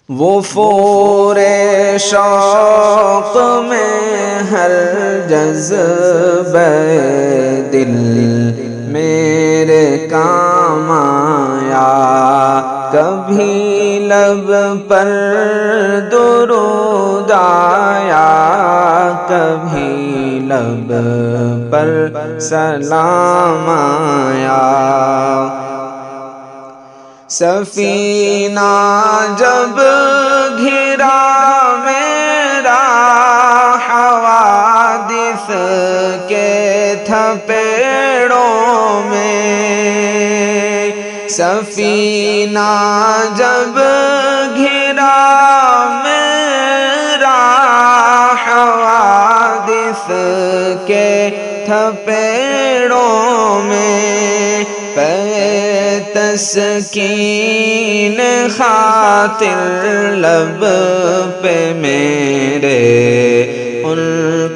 وفور شوق میں ہر جذبہ دل میرے کام آیا، کبھی لب پر درود آیا، کبھی لب پر سلام آیا۔ سفینہ جب گھرا میرا حوادث کے تھپیڑوں میں، سفینہ جب گھرا میرا حوادث کے تھپیڑوں میں، تسکین خاطر لب پہ میرے ان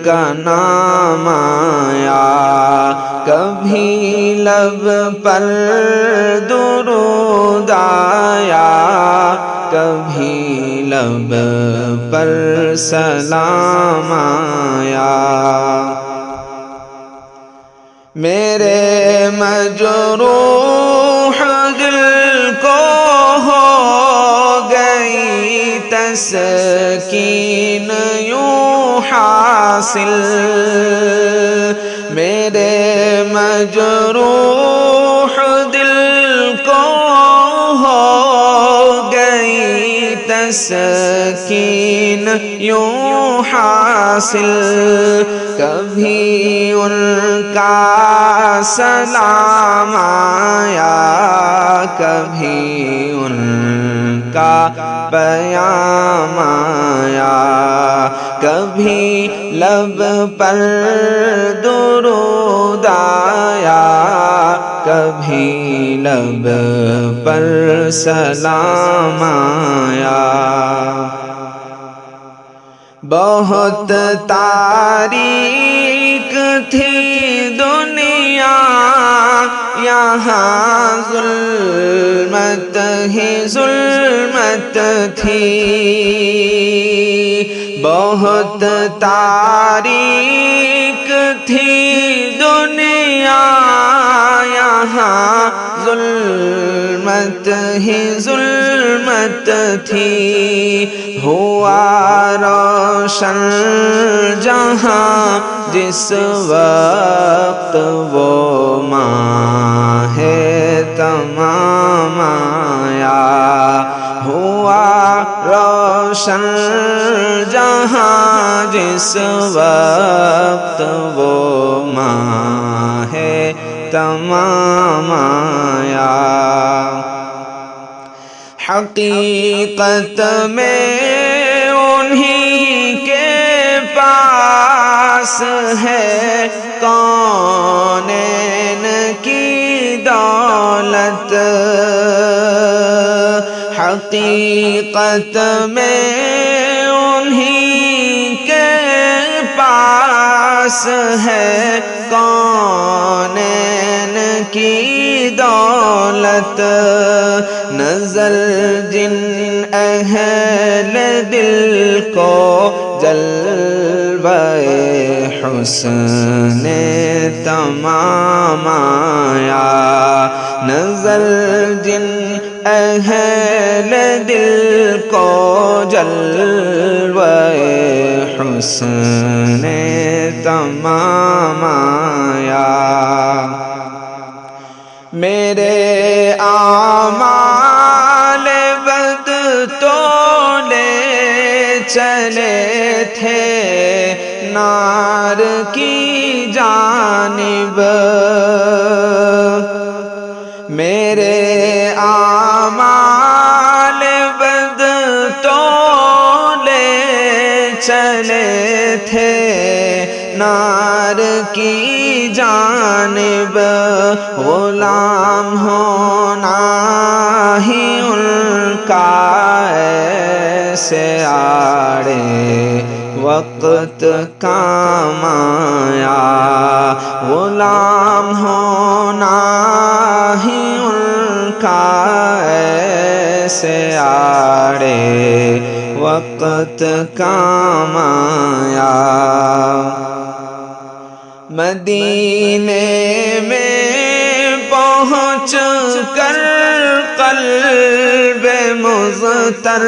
کا نام آیا، کبھی لب پر درود آیا، کبھی لب پر سلام آیا۔ میرے مجروح دل کو ہو گئی تسکین یوں حاصل، میرے مجروح دل کو ہو گئی تسکین یوں حاصل، کبھی ان کا سلام آیا، کبھی ان کا پیام آیا، کبھی لب پر درود آیا، کبھی لب پر سلام آیا۔ بہت تاریک تھی دنیا یہاں ظلمت ہی ظلمت تھی، بہت تاریک تھی دنیا یہاں ظلمت ہی ظلمت تھی، ہوا روشن جہاں جس وقت وہ ماہ تمام آیا، ہوا روشن جہاں جس وقت وہ ماہ تمام آیا۔ حقیقت میں انہی کے پاس ہے کونین کی دولت، حقیقت میں انہی کے پاس ہے کونین کی دولت، نظر جن اہل دل کو جلوہ حسن تمام آیا، نظر جن اہل دل کو جلوہ حسن تمام آیا۔ میرے اعمال بد تو لے چلے تھے نار کی جانب، میرے اعمال بد تو لے چلے تھے نار کی جانب، غلام ہونا ہی ان کا ایسے آڑے وقت کام آیا، غلام ہونا ہی ان کا سے آڑے وقت کام آیا۔ مدینے میں پہنچ کر قلب مضطر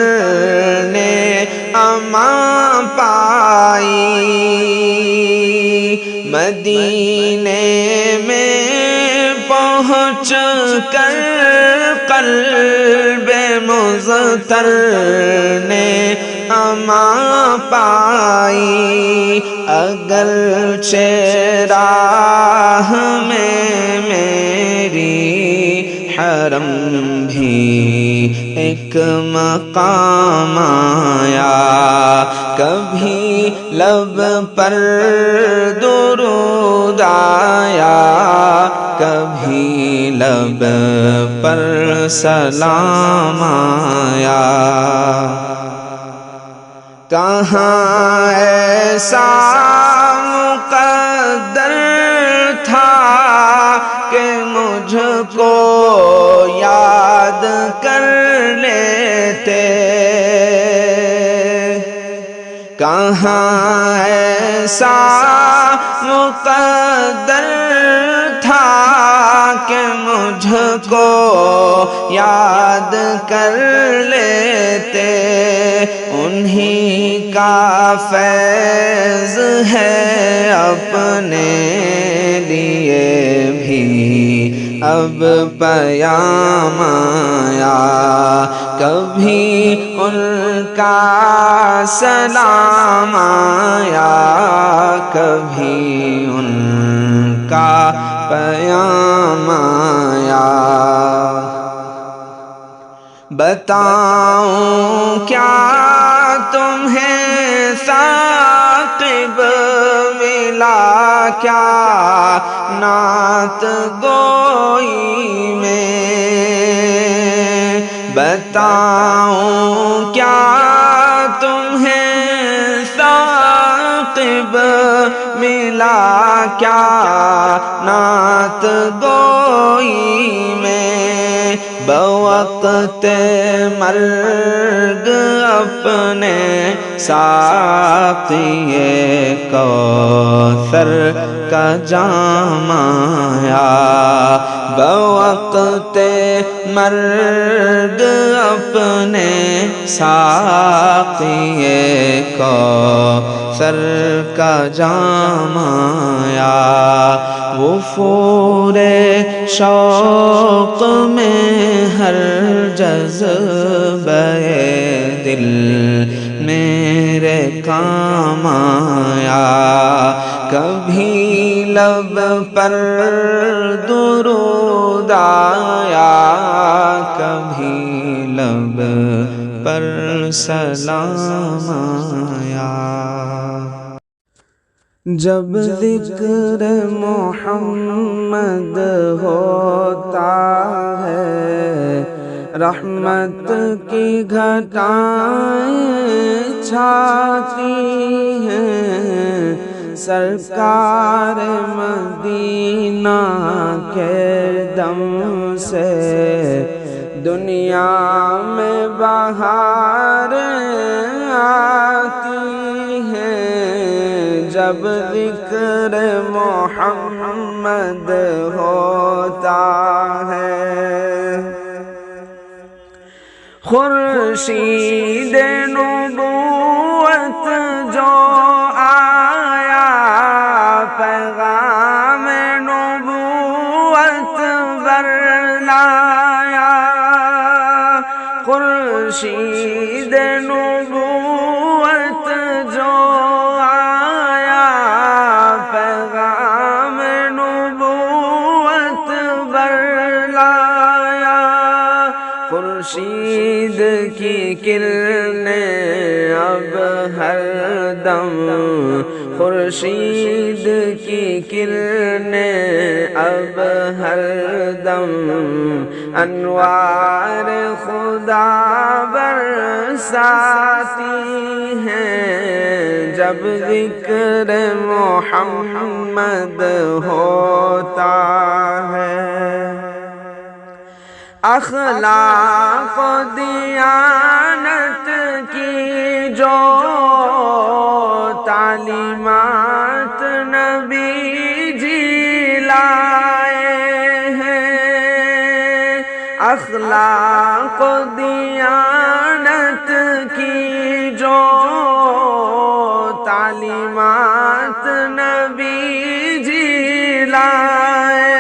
نے امان پائی۔ مدینے میں پہنچ کر قلب مضطر نے امان پائی۔ اگرچہ راہ میں میری حرم بھی ایک مقام آیا۔ کبھی لب پر درود آیا، کبھی لب پر سلام آیا۔ کہاں ایسا مقدر تھا کہ مجھ کو یاد کر لیتے، کہاں ایسا مقدر تھا کہ مجھ کو یاد کر لیتے۔ انہی کا فیض ہے اپنے لیے بھی اب پیام آیا۔ کبھی ان کا سلام آیا، کبھی ان کا پیام آیا۔ بتاؤں کیا تمہیں ثاقب ملا کیا نعت گوئی میں؟ بتاؤں کیا تمہیں ثاقب ملا کیا نعت گوئی میں؟ بوقت مرگ اپنے ساقی کوثر کا جام آیا۔ بوقت مرگ اپنے ساقی کوثر کا جام آیا۔ وفور شوق میں ہر جذبہ دل میرے کام آیا۔ کبھی لب پر درود آیا، کبھی لب پر سلام آیا۔ جب ذکر محمد ہوتا ہے رحمت کی گھٹائیں چھاتی ہیں۔ سرکار مدینہ کے دم سے دنیا میں بہار آتی ہیں۔ جب ذکر محمد ہوتا ہے خورشید نبوت جو آیا، پیغام نبوت برلایا۔ خورشید نبوت جو آیا، پیغام نبوت برلایا۔ خورشید کی کرنیں اب ہر دم، خورشید کی کرنیں اب ہر دم انوار خدا برساتی ہیں۔ جب ذکر محمد ہوتا ہے اخلاق و دیانت کی جو تعلیمات نبی جی لائے ہیں، اخلاق و دیانت کی جو تعلیمات نبی جی لائے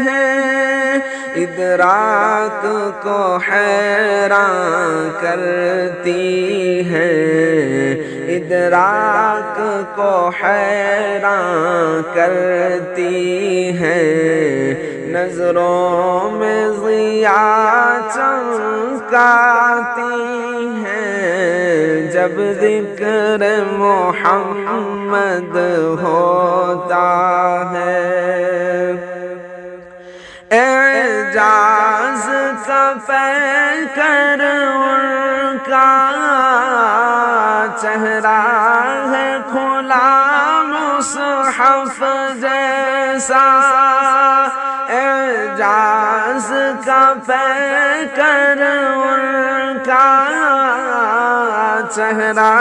ہیں، ادراک کو حیران کرتی ہے، ادراک کو حیران کرتی ہے، نظروں میں ضیاء چمکاتی ہیں، جب ذکر محمد ہوتا ہے۔ اعجاز کا پیکر ان کا چہرہ ہے، کھلا مصحف جیسا، اعجاز کا پیکر ان کا چہرہ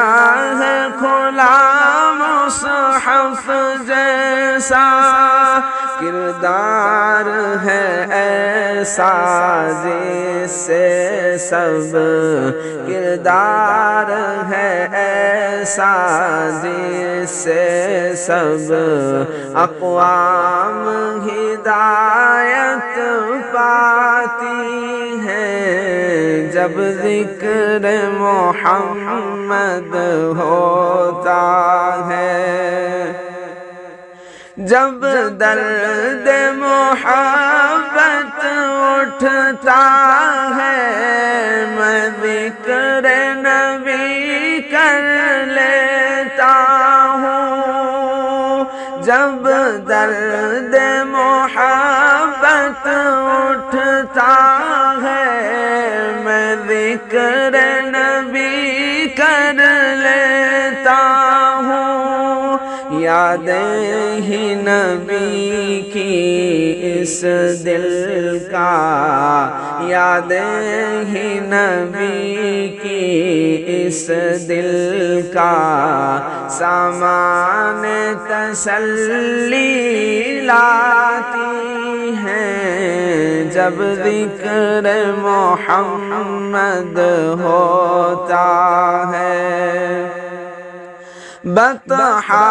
ہے، کھلا مصحف جیسا، کردار ہے ایسا جس سے سب، کردار ہے ایسا جس سے سب اقوام ہدایت پاتی ہیں، جب ذکر محمد ہوتا ہے۔ جب درد محبت اٹھتا ہے، میں ذکر نبی کر لیتا ہوں، جب درد محبت اٹھتا ہے، میں ذکر نبی کر لیتا ہوں، یادیں ہی نبی کی اس دل کا، یادیں ہی نبی کی اس دل کا، سامان تسلی لاتی ہیں، جب ذکر محمد ہوتا ہے۔ بطحا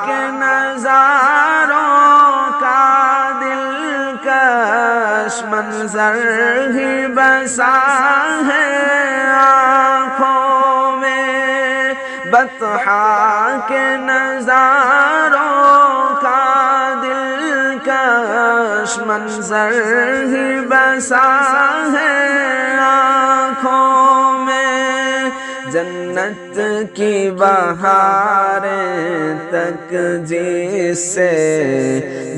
کے نظاروں کا دلکش منظر ہی بسا ہے آنکھوں میں، بطحا کے نظاروں کا دلکش منظر ہی بسا ہے آنکھوں میں، جنت کی بہاریں تک جس سے،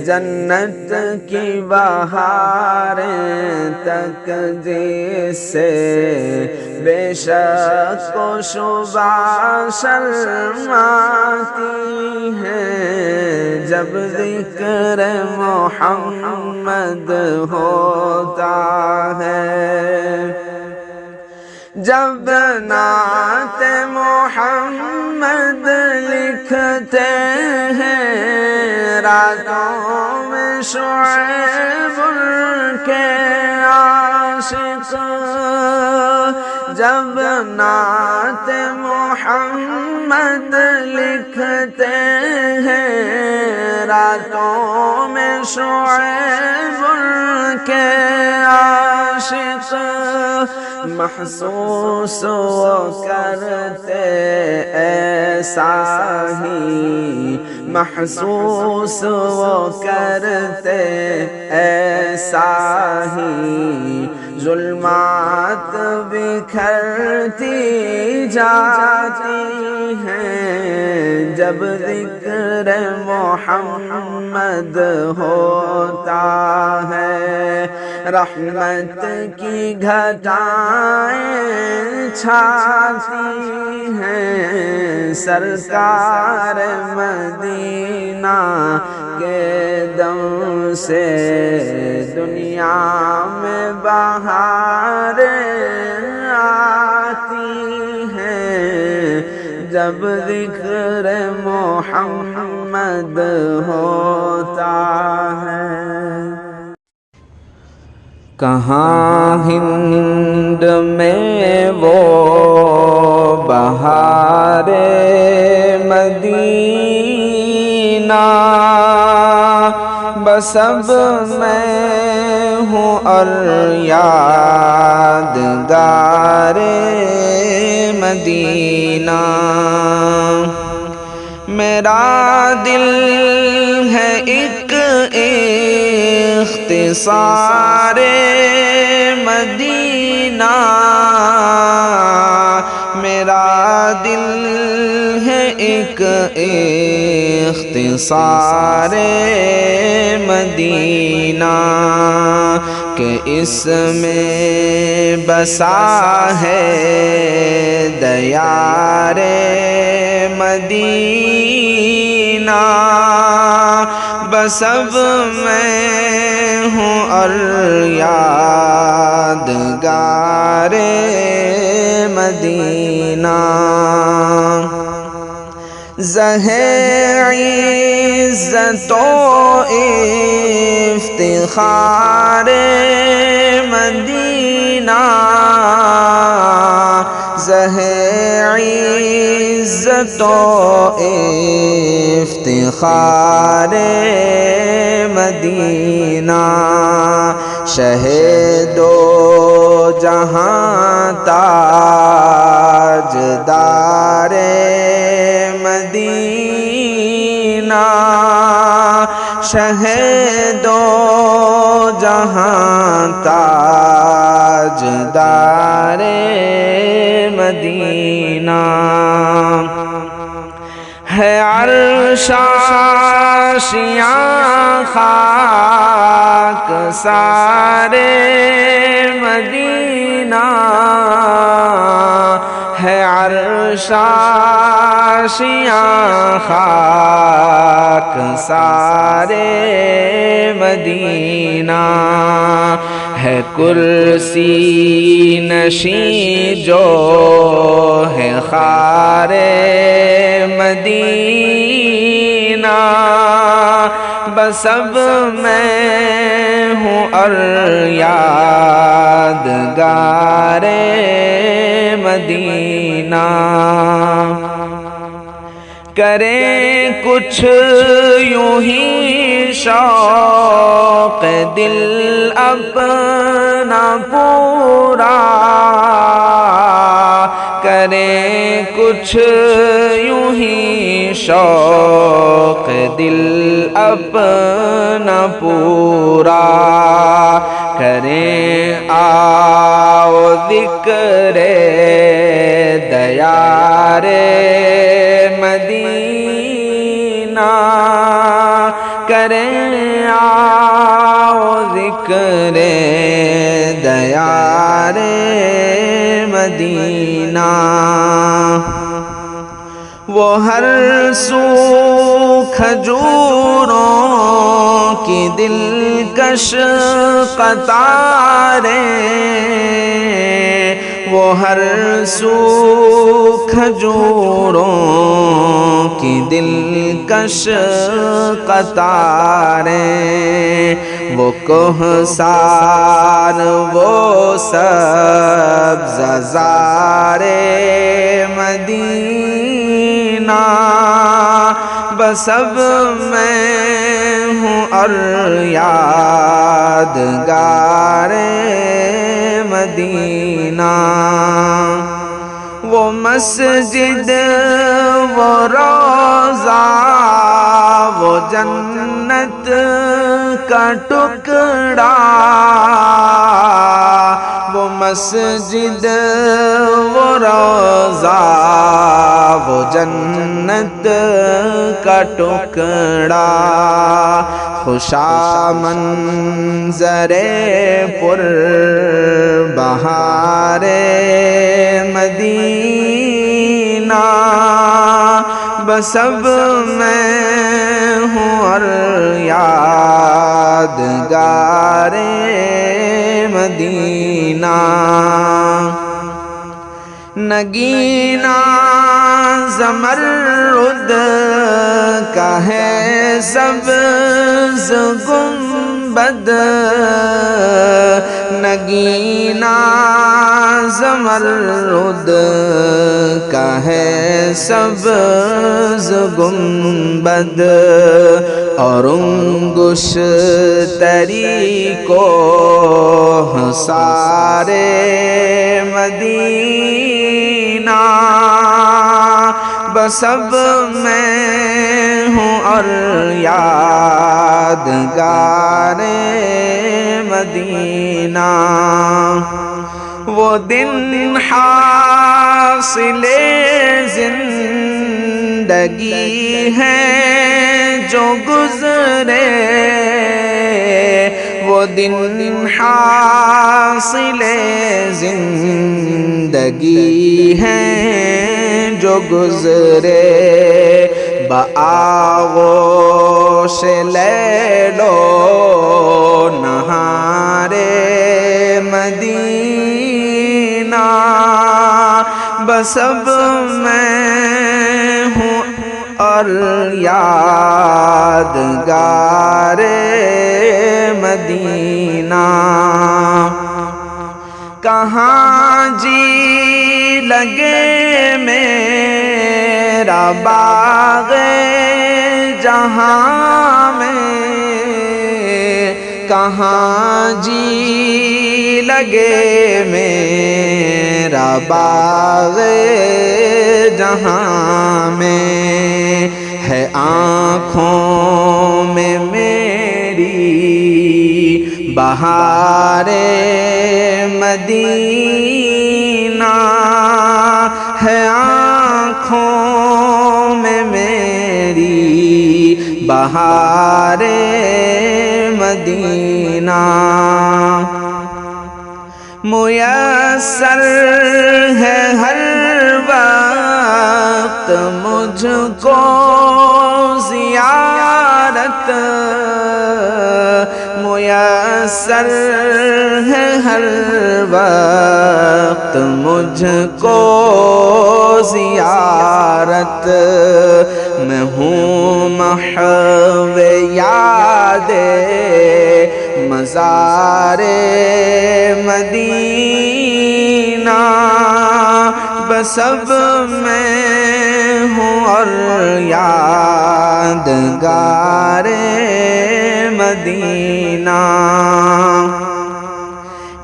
جنت کی بہاریں تک جس سے بے شک و شبہ شرماتی ہیں، جب ذکر محمد ہوتا ہے۔ جب نعت محمد لکھتے ہیں راتوں میں شعیب کے عاشق، جب نعت محمد لکھتے ہیں راتوں میں شعیب کے عاشق، محسوس وہ کرتے ایسا ہی، محسوس وہ کرتے ایسا ہی، ظلمات بکھرتی جاتی ہیں، جب ذکر محمد ہوتا ہے، رحمت کی گھٹائیں چھاتی ہیں، سرکار مدینہ کے دم سے دنیا میں بہاریں آتی ہیں جب ذکر محمد ہوتا ہے۔ کہاں ہند میں وہ بہار مدینہ، بس اب میں ہوں اور یادگار مدینہ۔ میرا دل ہے ایک اختصار مدینہ، میرا دل ہے ایک اختصار مدینہ، کہ اس میں بسا ہے دیار مدینہ، بس اب میں ہوں اور یادگار مدینہ۔ زہر عزت و افتخار مدینہ، زہر عزت و افتخار مدینہ، شہ دو جہاں تاجدار مدینہ، شہ دو جہاں تاجدار مدینہ، ہے عرش آشیاں خاک سار مدینہ، ہے عرش آشیاں خاک سار مدینہ، ہے کرسی نشین جو ہے خار مدینہ، بس اب میں ہوں اور یادگار مدینہ۔ کریں کچھ یوں ہی شوق دل اپنا پورا، کریں کچھ یوں ہی شوق دل اپنا پورا، کریں آؤ ذکر دیار مدینہ، کریں آؤ ذکر دیار مدینہ، وہ ہر سو کھجوروں کی دلکش قطاریں، وہ ہر سو کھجوروں کی دلکش قطاریں، وہ کوہسار وہ سبززار مدینہ، بس اب میں ہوں اور یادگار مدینہ، وہ مسجد وہ روضہ وہ جنت کا ٹکڑا، وہ مسجد وہ روضہ وہ جنت کا ٹکڑا، خوشا منظر پر بہار مدینہ، بس اب میں ہوں اور یاد یادگار مدینہ نگینہ زمرد کا ہے سبز گنبد نگینہ زمرد کا ہے سبز گنبد اور انگشتری کو سارے مدینہ بس اب میں ہوں اور یادگار مدینہ وہ دن حاصل زندگی ہے جو گزرے وہ دن حاصل زندگی ہے جو گزرے بآغوش لیل و نہار مدینہ بس اب میں ہوں اور یادگار مدینہ کہاں جی لگے میرا باغ جہاں میں کہاں جی لگے میرا باغ جہاں میں ہے آنکھوں میں میری بہار مدینہ ہے آنکھوں میں میری بہار مدینہ میسر ہے ہر وقت مجھ کو زیارت میسر ہے ہر وقت مجھ کو زیارت میں ہوں محو یاد مزار مدینہ بس اب میں ہوں اور یادگار مدینہ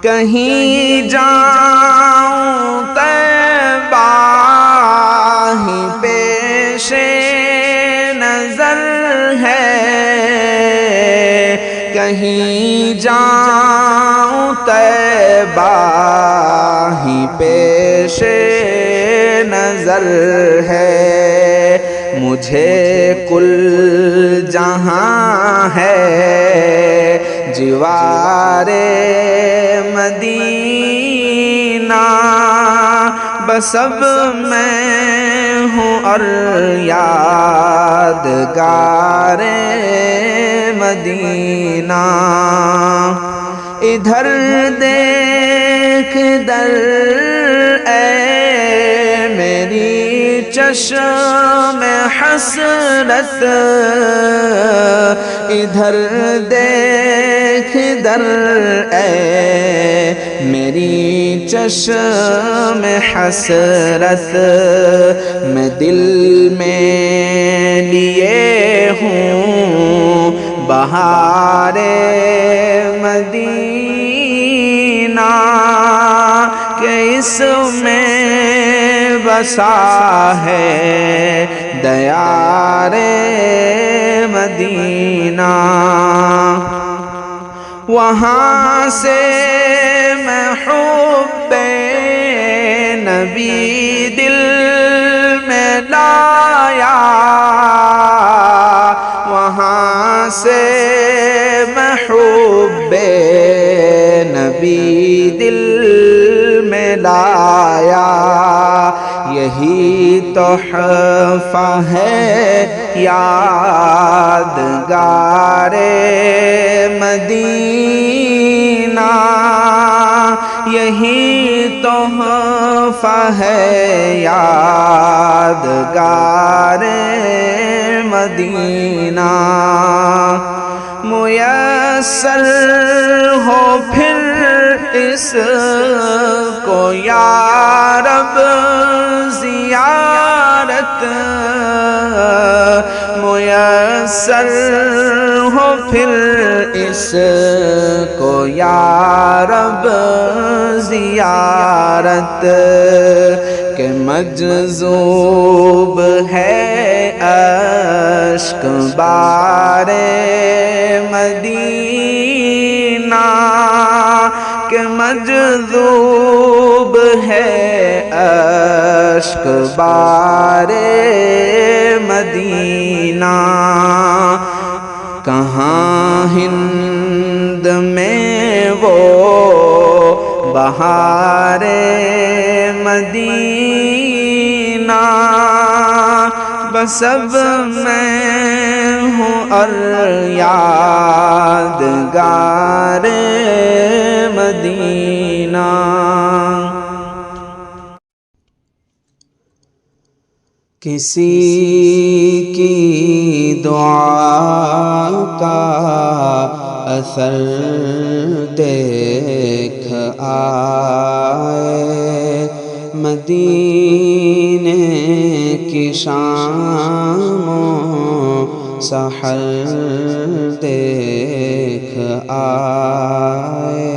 کہیں جاؤں طیبہ ہی پیش نظر ہے کہیں جاؤں طیبہ ہی پیش نظر ہے مجھے کل جہاں ہے جوار مدینہ بس اب میں ہوں اور یادگار مدینہ ادھر دیکھ در اے میری چشم حسرت ادھر دیکھ در اے میری چشم حسرت میں دل میں لیے ہوں بہار مدینہ کہ اس میں بسا ہے دیار مدینہ وہاں سے میں حب نبی دل میں لایا وہاں سے میں حب نبی دل میں لایا یہ یہی تحفہ ہے یادگار مدینہ، یہی تحفہ ہے یادگار مدینہ، میسر ہو پھر اس کو یا رب زیارت، میسر ہو پھر اس کو یا رب زیارت، کہ مجذوب ہے اشک بار مدینہ، کہ مجذوب ہے اشک بار مدینہ، کہاں ہند میں وہ بہار مدینہ، بس اب میں ہوں اور یادگار مدینہ۔ کسی کی دعا کا اثر دیکھ آئے، مدینے کی شام و سحر دیکھ آئے،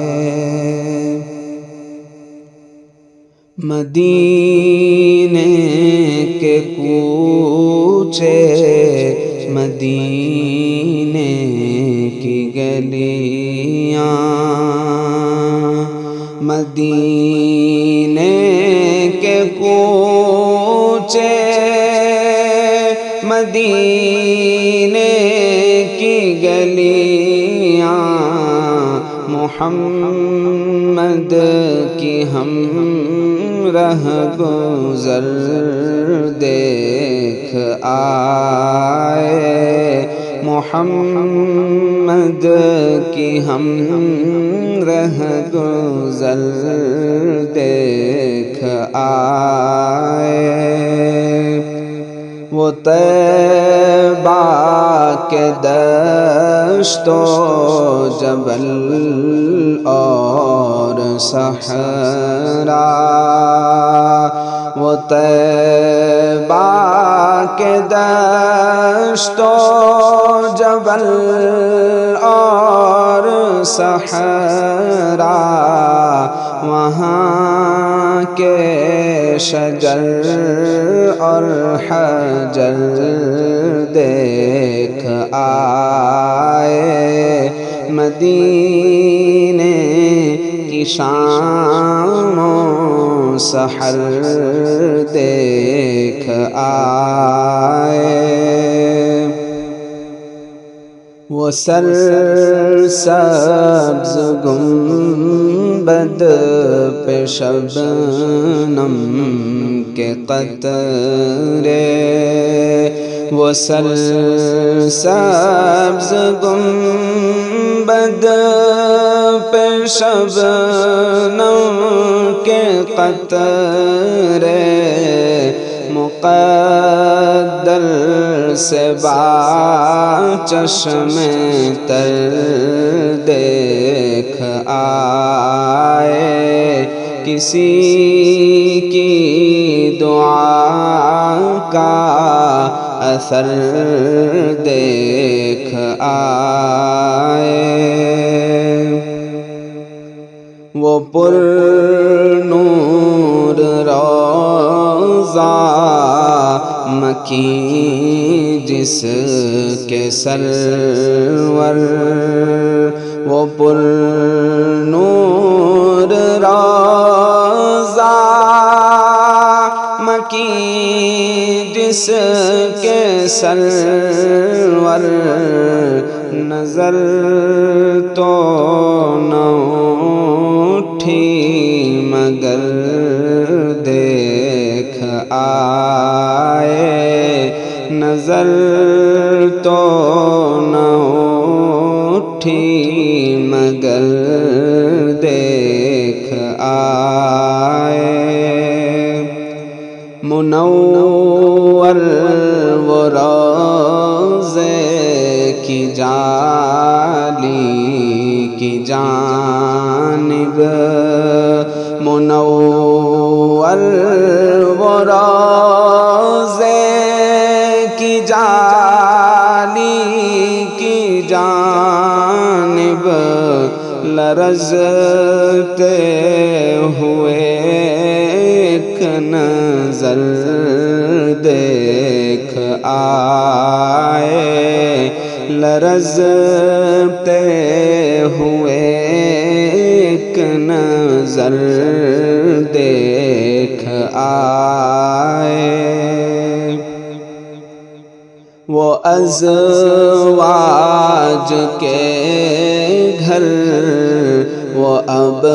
مدینے کے کوچے، مدینے کی گلیاں، مدینے کے کوچے، مدینے کی گلیاں، محمد کی ہم رہ گزر دیکھ آئے، محمد کی ہم رہ گزر دیکھ آئے، وہ طیبہ کے دشت و جبل اور صحرا، وہ طیبہ کے دشت و جبل اور صحرا، وہاں کے شجر اور حجر دیکھ آئے، مدینے کی شام و سحر دیکھ آئے، وہ سرسبز گنبد پہ شبنم کے قطرے، وہ سرسبز گنبد پہ شبنم کے قطرے، مقدر سے چشم تر دیکھ آئے، کسی کی دعا کا اثر دیکھ آئے، وہ پر نور روضہ مکی جس کے سرور، وہ پر نور روضہ مکی جس کے سرور، نظر تو نہ اٹھی مگر دیکھ نظر تو نہ اٹھی مگر دیکھ آئے منور وہ روضے کی جالی کی جانب منور وہ روضے کی جالی کی جانب لرزتے ہوئے ایک نظر دیکھ آئے لرزتے ہوئے ایک نظر دیکھ آئے وہ ازواج کے گھر وہ ابواب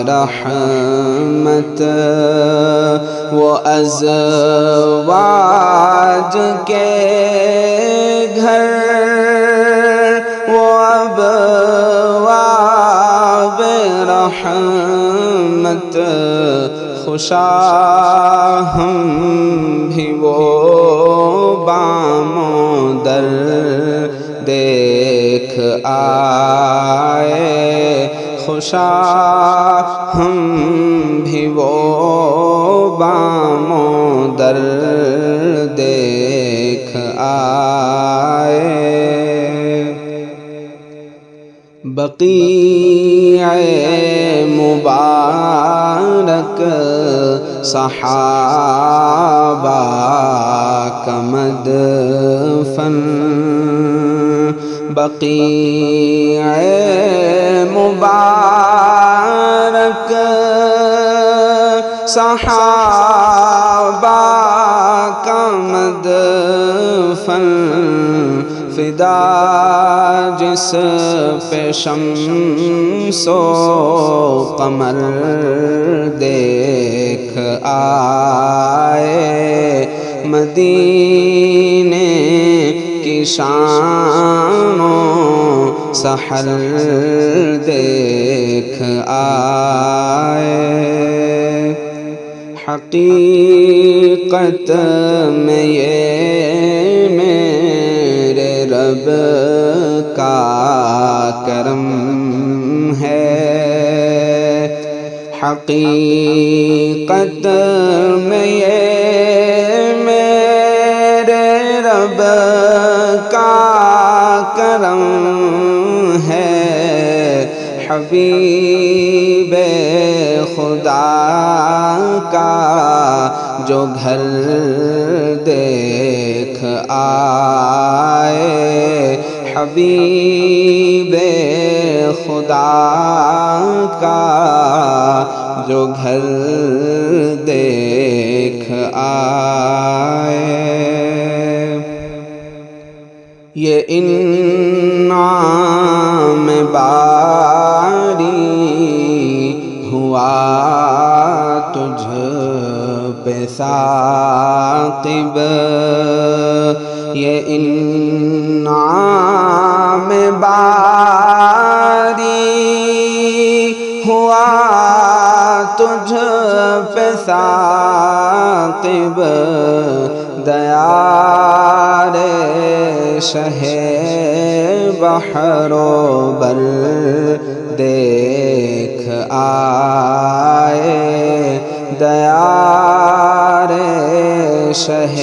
رحمت وہ ازواج کے گھر وہ ابواب رحمت خوشا ہم بھی وہ بام و در دیکھ آئے خوشا ہم بھی وہ بام و در دیکھ آئے بقیع مبارک صحابہ کا مدفن بقیع مبارک صحابہ کا مدفن فدا جس پہ شمس و قمر دیکھ آئے مدینے کی شام و سحر دیکھ آئے حقیقت میں یہ میرے رب کا کرم ہے حقیقت میں یہ میرے رب کا کرم ہے حبیب خدا کا جو گھر دیکھ آئے حبیب خدا کا جو گھر دیکھ آئے یہ انعام باری ہوا تجھ پہ ثاقب یہ انعام باری ہوا تجھ پہ ثاقب دیار شہ بحر و بر دیکھ آئے دیار شہ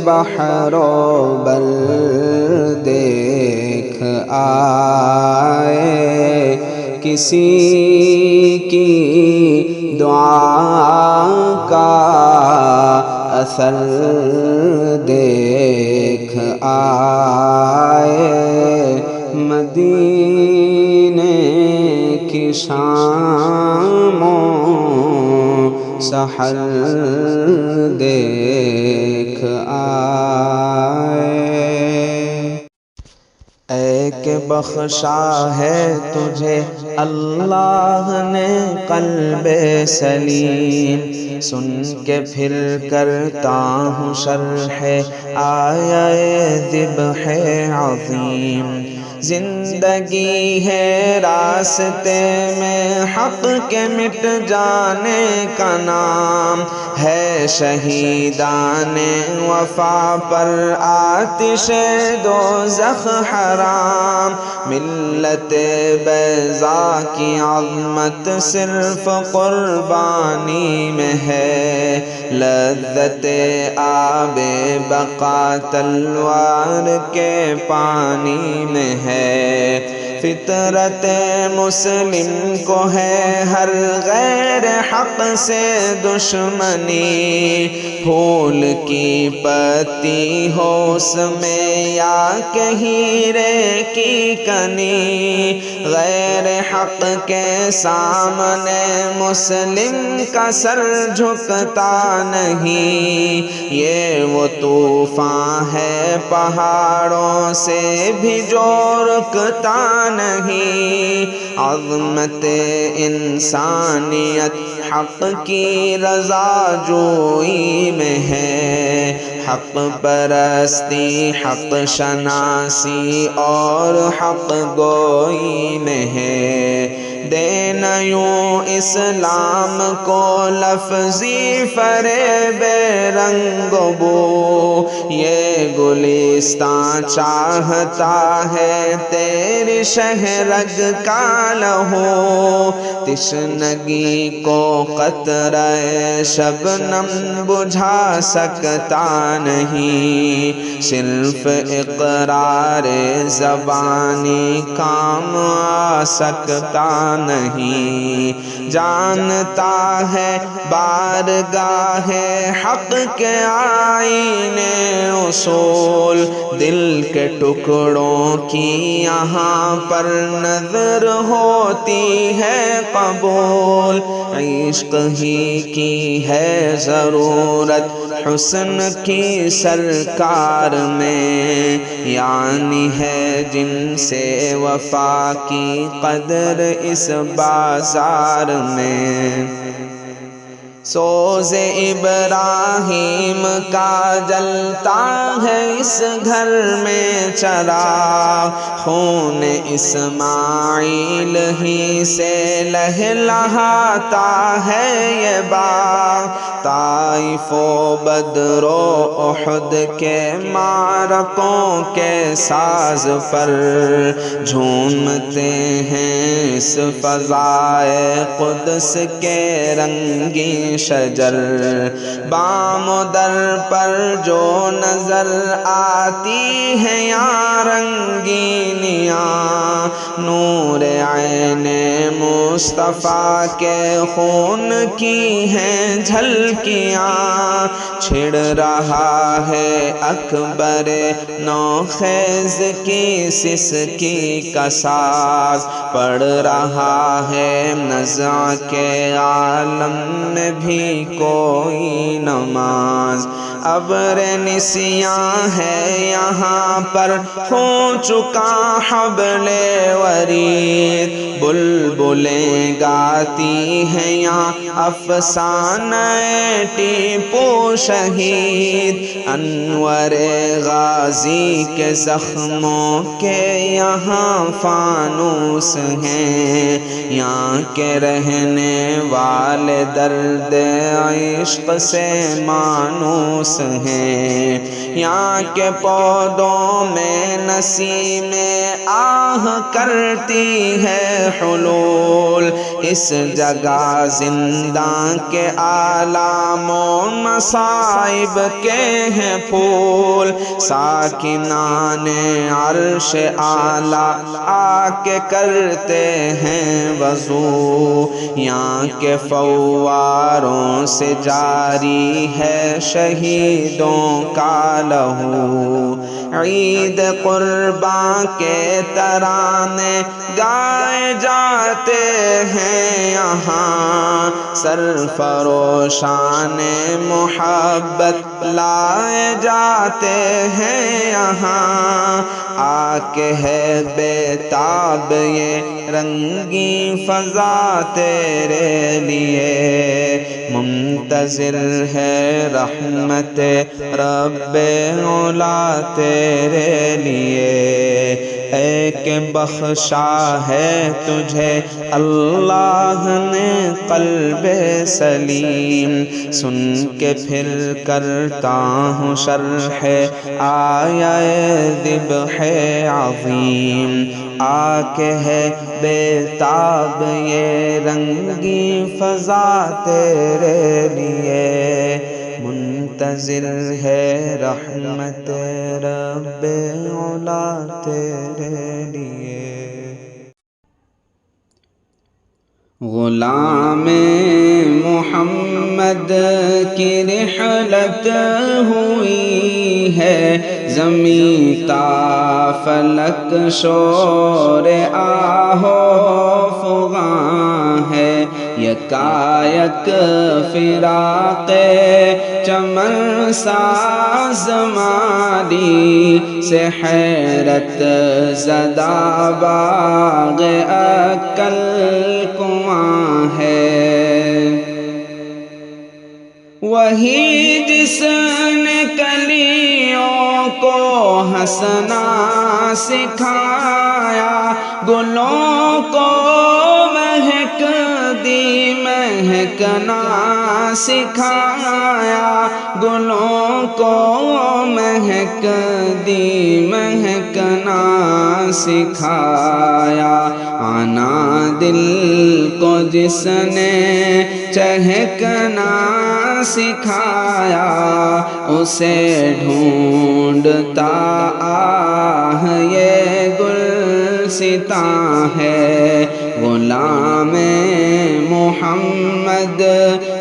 بحر و بر دیکھ آئے کسی کی دعا کا اثر دیکھ آئے مدینے کی شام و سحر دیکھ آئے اے کہ بخشا ہے تجھے اللہ نے قلب سلیم، سن کے پھر کرتا ہوں شرح آیہ ذبح عظیم۔ زندگی ہے راستے میں حق کے مٹ جانے کا نام، ہے شہیدان وفا پر آتش دوزخ حرام۔ ملت بیضا کی عظمت صرف قربانی میں ہے، لذت آب بقا تلوار کے پانی میں ہے۔ فطرت مسلم کو ہے ہر غیر حق سے دشمنی، پھول کی پتی ہو اس میں یا کہ ہیرے کی کنی، غیر حق کے سامنے مسلم کا سر جھکتا نہیں۔ یہ وہ طوفان ہے پہاڑوں سے بھی جو رکتا نہیں، عظمت انسانیت حق کی رضا جوئی میں ہے، حق پرستی حق شناسی اور حق گوئی میں ہے۔ دینا یوں اسلام کو لفظی فریب رنگ بو، یہ گلستان چاہتا ہے تیری شہرگ کا لہو، تشنگی کو قطرہ شبنم بجھا سکتا نہیں، صرف اقرار زبانی کام آ سکتا نہیں۔ جانتا ہے بارگاہ حق کے آئینے اصول، دل کے ٹکڑوں کی یہاں پر نظر ہوتی ہے قبول، عشق ہی کی ہے ضرورت حسن کی سرکار میں، یعنی ہے جن سے وفا کی قدر اس بازار میں۔ سوز ابراہیم کا جلتا ہے اس گھر میں چراغ، خون اسماعیل ہی سے لہلہاتا ہے یہ باغ، طائف و بدر و احد کے معرکوں کے ساز پر جھومتے ہیں اس فضائے قدس کے رنگین شجر، بام و در پر جو نظر آتی ہے یا رنگینیاں، نور عین مصطفیٰ کے خون کی ہیں جھلکیاں، چھڑ رہا ہے اکبر نوخیز کی سسکی کا ساز، پڑھ رہا ہے نزع کے عالم میں بھی کوئی نماز، ابر نسیاں ہے یہاں پر ہو چکا حبل ورید، بلبلیں گاتی ہیں یہاں افسانہ ٹیپو شہید، انور غازی کے زخموں کے یہاں فانوس ہیں، یہاں کے رہنے والے درد عشق سے مانوس ہیں، یہاں کے پودوں میں نسیم آہ کرتی ہے حلول، اس جگہ زنداں کے آلام و مصائب کے ہیں پھول، ساکنان عرش اعلیٰ آ کے کرتے ہیں وضو، یہاں کے فواروں سے جاری ہے شہیدوں کا لہو، عید قرباں کے ترانے گائے جاتے ہیں یہاں، سرفروشان محبت لائے جاتے ہیں یہاں، آ کے ہے بے تاب یہ رنگی فضا تیرے لیے، منتظر ہے رحمت رب اولا تیرے لیے، اے کہ بخشا ہے تجھے اللہ نے قلب سلیم، سن کے پھر کرتا ہوں شرح آیہ ذبح عظیم، آ کے ہے بے تاب یہ رنگی فضا تیرے لیے، منتظر ہے رحمت رب اولا تیرے لیے۔ غلام محمد کی رحلت ہوئی ہے، زمیں تا فلک شور آہو فغاں ہے، یکایک فراق چمن ساز مالی سے حیرت زدہ باغ عقل کنواں ہے، وہی جس نے کلیوں کو ہنسنا سکھایا، گلوں کو مہک دی مہکنا سکھایا، گلوں کو مہک دی مہکنا سکھایا، آنا دل کو جس نے چہکنا سکھایا، اسے ڈھونڈتا آہ یہ گلستاں ہے، غلام محمد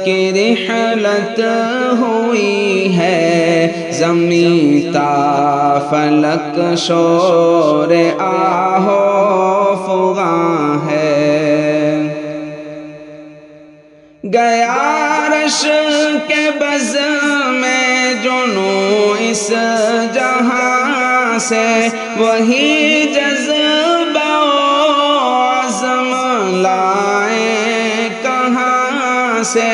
کی رحلت ہوئی ہے، زمیں تا فلک شور آہو فغاں ہے، گیا عرش کے بز میں جنوں اس جہاں سے، وہی جذبہ و عزم لائے کہاں سے،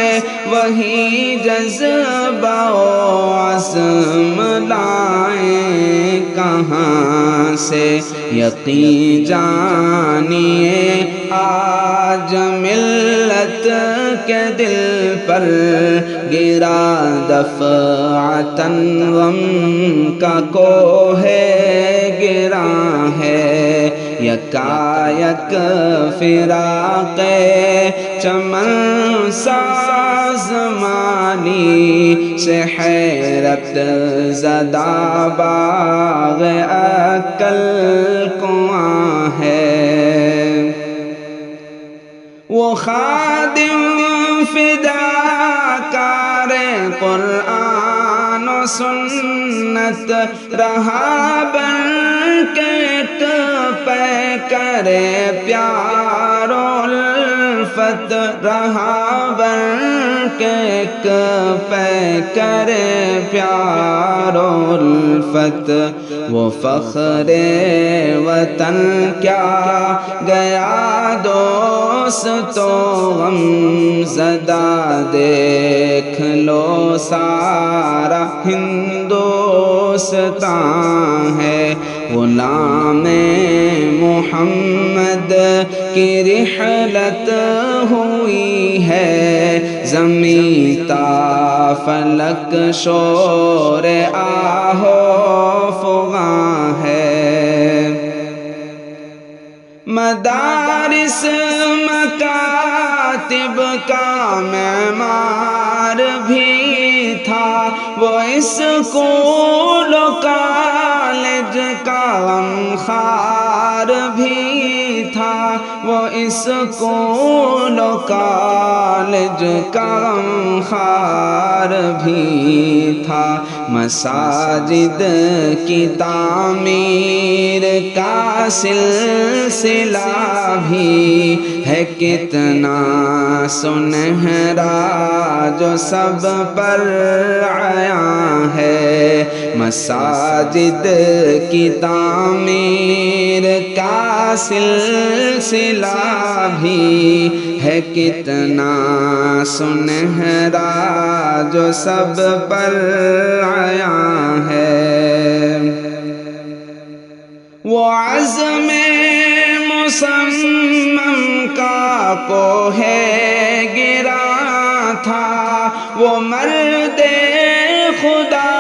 وہی جذبہ و عزم لائے کہاں سے، یقین جانیے آج ملت کے دل پر گرا دفعتاً غم کا کوہ گراں ہے، یکایک فراق چمن ساز مانی سے حیرت زدہ باغ عقل کنواں ہے، وہ خادم فداکار قرآن و سنت رہا بن کے ایک پیکر پیار و الفت، رہا بن کے ایک پیکر پیار و الفت، وہ فخر وطن کیا گیا دوست و غم زدہ، دیکھ لو سارا ہندوستان ہے، غلام محمد کی رحلت ہوئی ہے، زمیں تا فلک شور آہو فغاں ہے، مدارس مکاتب کا معمار بھی تھا، وہ اسکول و کالج کا غمخوار بھی تھا، وہ اسکول و کالج کا غمخوار بھی تھا، مساجد کی تعمیر کا سلسلہ بھی ہے کتنا سنہرا جو سب پر عیاں ہے، مساجد کی تعمیر کا سلسلہ بھی ہے کتنا سنہرا جو سب پر عیاں ہے۔ وہ عزم مصمم کا کوہ گرا تھا، وہ مرد خدا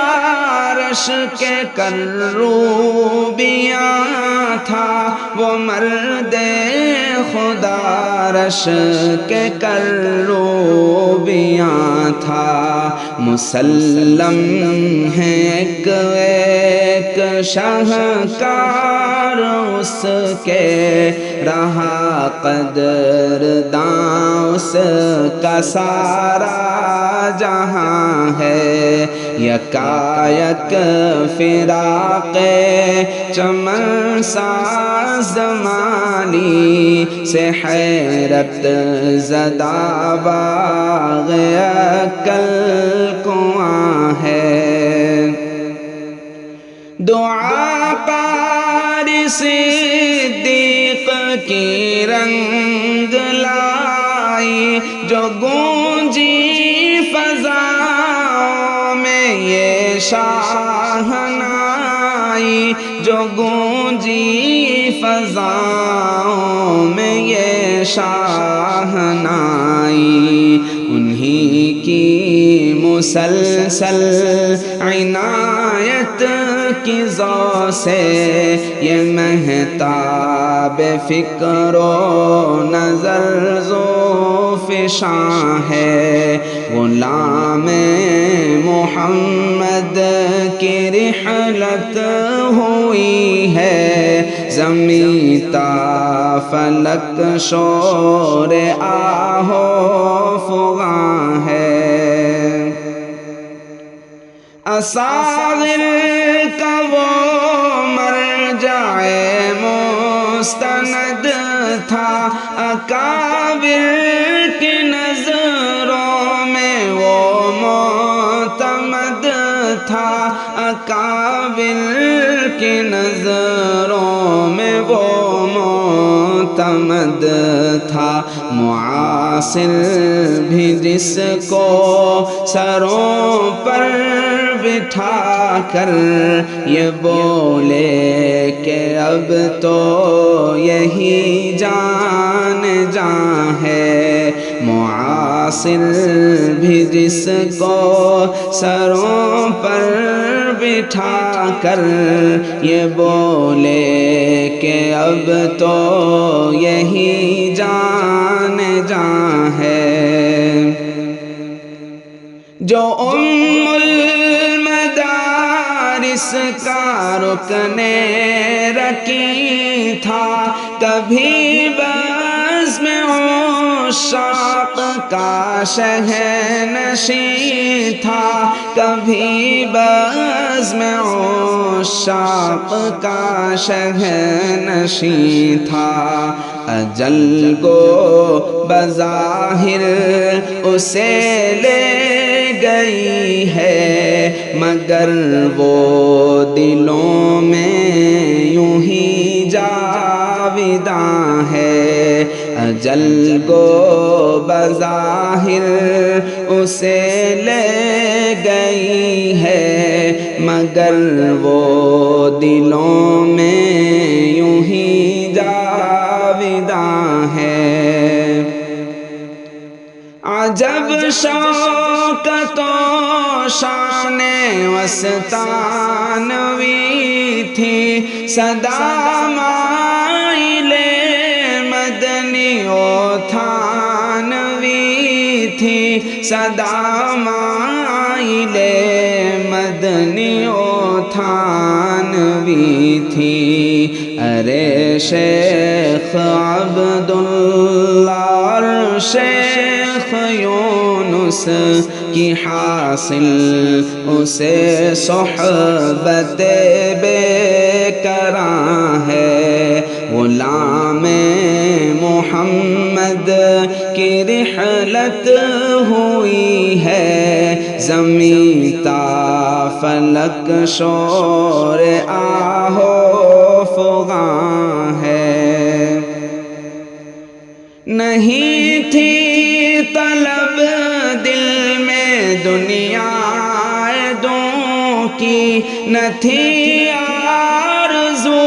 عرش کے کروبیاں تھا، وہ مرد خدا عرش کے کروبیاں تھا، مسلم ہے ایک ایک شاہکار اس کے رہا قدرداں اس کا سارا جہاں ہے، یکایک فراق چمن ساز زمانی سے حیرت زدہ باغ عقل کنواں ہے، دعا قاری صدیق کی رنگ لائی جو گونجی فضاؤں میں یہ شاہنائی، جو گونجی فضاؤں میں یہ شاہنائی، انہی کی مسلسل عنایت کی ضو سے یہ مہتاب فکر و نظر ذوفشاں ہے، غلام محمد کی رحلت ہوئی ہے، زمین تا فلک شور آہو فغاں ہے، اصاغر کا وہ مرجع مستند تھا، اکابر کی نظروں میں وہ معتمد تھا، اکابر کی نظروں میں وہ معتمد تھا، معاصر بھی جس کو سروں پر بٹھا کر یہ بولے کہ اب تو یہی جان جان ہے، معاصر بھی جس کو سروں پر بٹھا کر یہ بولے کہ اب تو یہی جان جان ہے، جو اس کا رکن رکی تھا، کبھی بزم عشاق کا شہنشیں تھا، کبھی بزم عشاق کا شہنشیں تھا، اجل گو بظاہر اسے لے گئی ہے، مگر وہ دلوں میں یوں ہی جاویداں ہے، اجل گو بظاہر اسے لے گئی ہے، مگر وہ دلوں میں یوں ہی جاویداں ہے، عجب شوکت و شان وسطانوی تھی، صدا مائل مدنی و تھانوی تھی صدا مائل مدنی و تھانوی تھی ارے شیخ عبداللہ اور شیخ یونس کی حاصل اسے صحبت بے کراں ہے غلام محمد کی رحلت ہوئی ہے زمین تا فلک شور آہو فغاں ہے نہیں تھی طلب دل میں دنیا دوں کی نہ تھی آرزو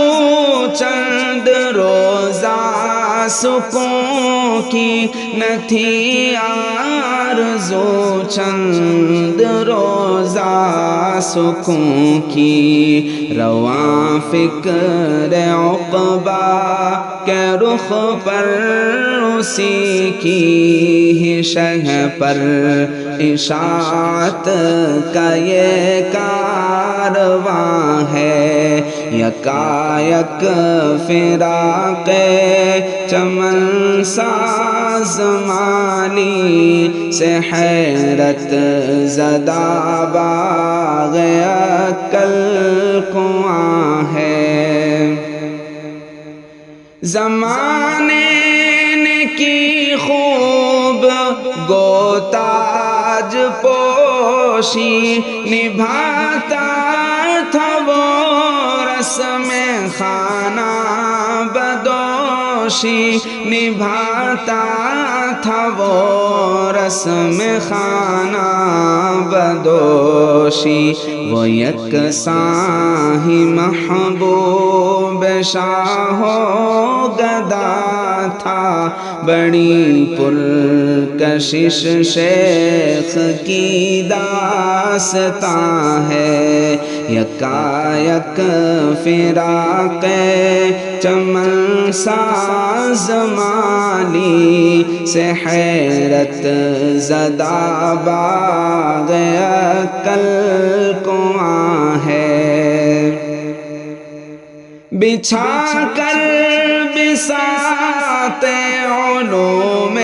چند روزہ سکون کی نہ تھی آرزو چند روزہ سکون کی رواں فکر عقبہ کے رخ پر اسی کی ہی شہ پر اشاعت کا یہ کارواں ہے یکایک فراق چمن ساز مالی سے حیرت زدہ باغ عقل کنواں ہے زمانے نے کی خوب گوتاج پوشی نبھاتا تھا وہ رسم خانہ بدوشی نبھاتا تھا وہ رسم خانہ بدوشی وہ یکساں ہی محبوب شاہ و گدا تھا بڑی پرکشش شیخ کی داستاں ہے یکایک فراق چمن ساز مالی سے حیرت زدہ باغ عقل کنواں ہے بچھا کر بساط علوم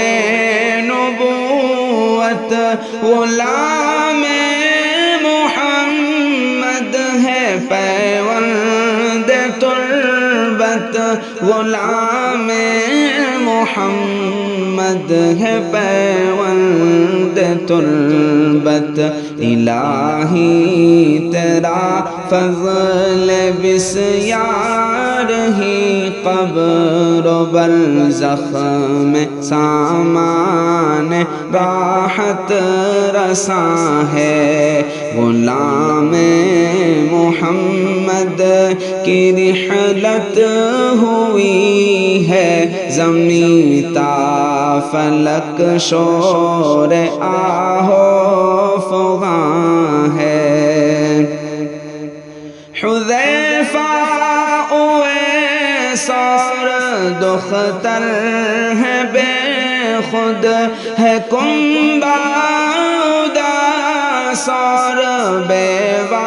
نبوت غلام محمد ہے پیوند تربت غلام محمد ہے پیوند تربت الہی تیرا فضل بسیار ہی قبر و برزخ میں سامان راحت رساں ہے غلام محمد کی رحلت ہوئی ہے زمین تا فلک شور آہو فغاں ہے حذیفہ اویس اور دختر ہے بے خود ہے کنبہ اداس اور بیوہ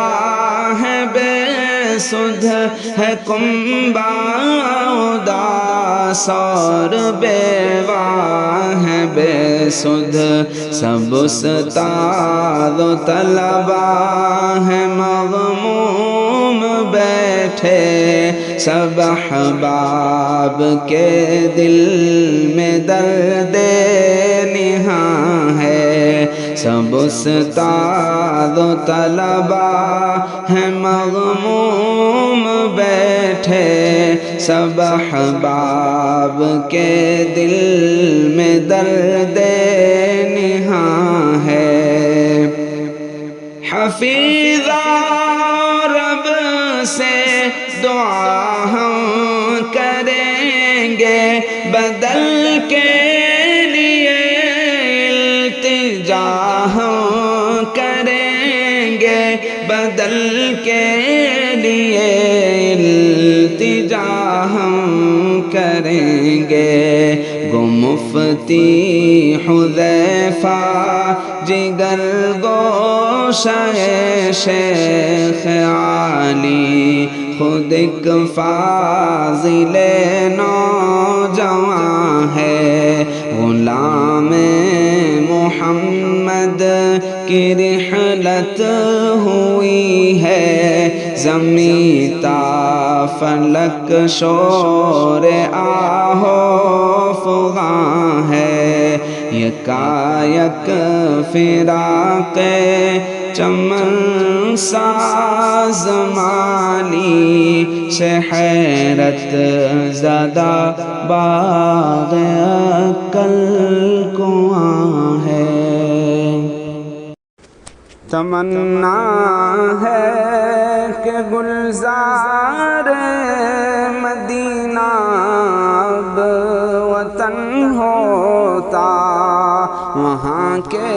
ہے بے سدھ ہے کنبہ اداس اور بیوہ ہے بے سدھ سب استاد و طلبہ ہے مغموم بیٹھے سب احباب کے دل میں درد نہاں ہے سب استاد و طلبہ ہے مغموم بیٹھے سب احباب کے دل میں درد نہاں ہے حفیظہ رب سے دعا ہم کریں گے بدل کے لیے التجا ہم کریں گے بدل کے لیے التجا ہم کریں گے گو مفتی حذیفہ جگر گوشہ شیخ عالی خود ایک فاضل نوجوان ہے غلام محمد کی رحلت ہوئی ہے زمیں تا فلک شور آہو فغاں ہے یکایک فراق چمن ساز مالی سے حیرت زدہ باغ عقل کنواں ہے تمنا ہے کہ گلزار مدینہ اب وطن ہوتا وہاں کے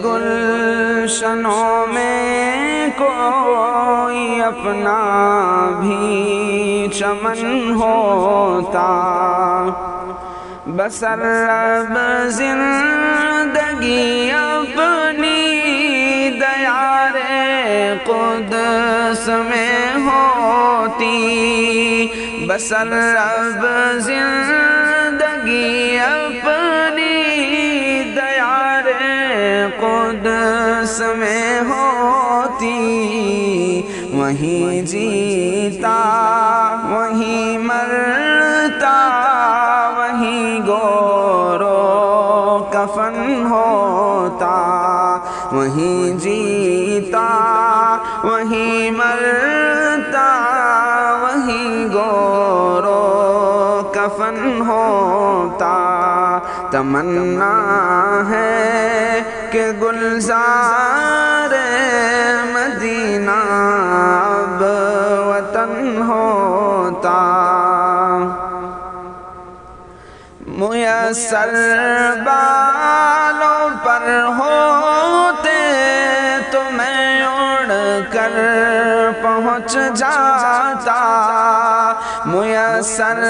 گلشنوں میں کوئی اپنا بھی چمن ہوتا بسر اب زندگی اپنی دیار قدس میں ہوتی بسر اب زندگی اپنی دیار قدس میں ہوتی وہیں جیتا وہیں مرتا وہیں گورو کفن ہوتا وہیں جیتا وہیں مرتا وہیں گورو کفن ہوتا تمنا ہے کہ گلزار مدینہ اب وطن ہوتا میسر بالوں پر ہوتے تو میں اڑ کر پہنچ جاتا میسر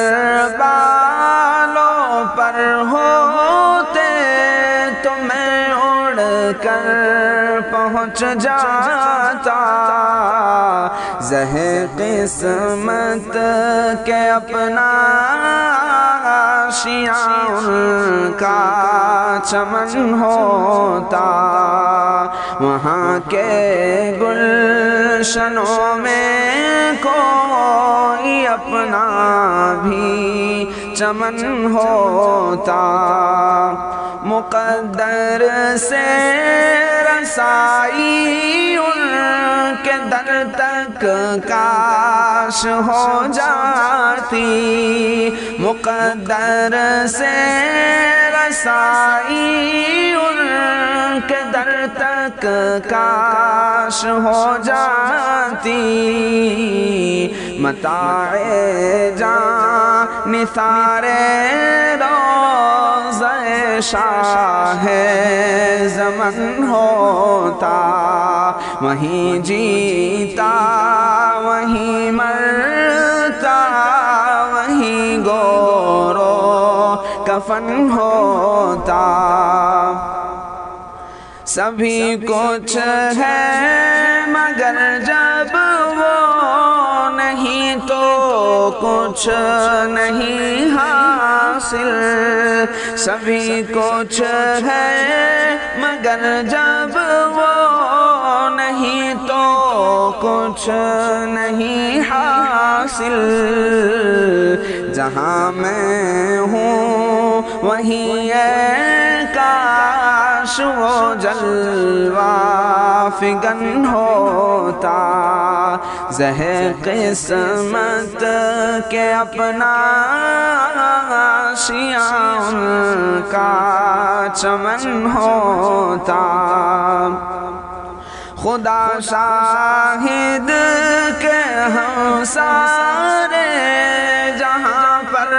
بالوں پر ہوتے تو میں اڑ کر پہنچ جاتا زہ قسمت کے اپنا آشیاں ان کا چمن ہوتا وہاں کے گلشنوں میں کوئی اپنا بھی چمن ہوتا مقدر سے رسائی ان کے در تک کاش ہو جاتی مقدر سے رسائی ان کے در تک کاش ہو جاتی متاع جان نثار روضہ شاہ زمن ہوتا وہیں جیتا وہیں مرتا وہیں گورو کفن ہوتا سبھی کچھ ہے مگر جب وہ نہیں تو کچھ نہیں حاصل سبھی کچھ ہے مگر جب وہ نہیں تو کچھ نہیں حاصل جہاں میں ہوں وہیں کاش وہ جلوہ فگن ہوتا زہ قسمت کے اپنا آشیاں ان کا چمن ہوتا خدا شاہد کہ ہم سارے جہاں پر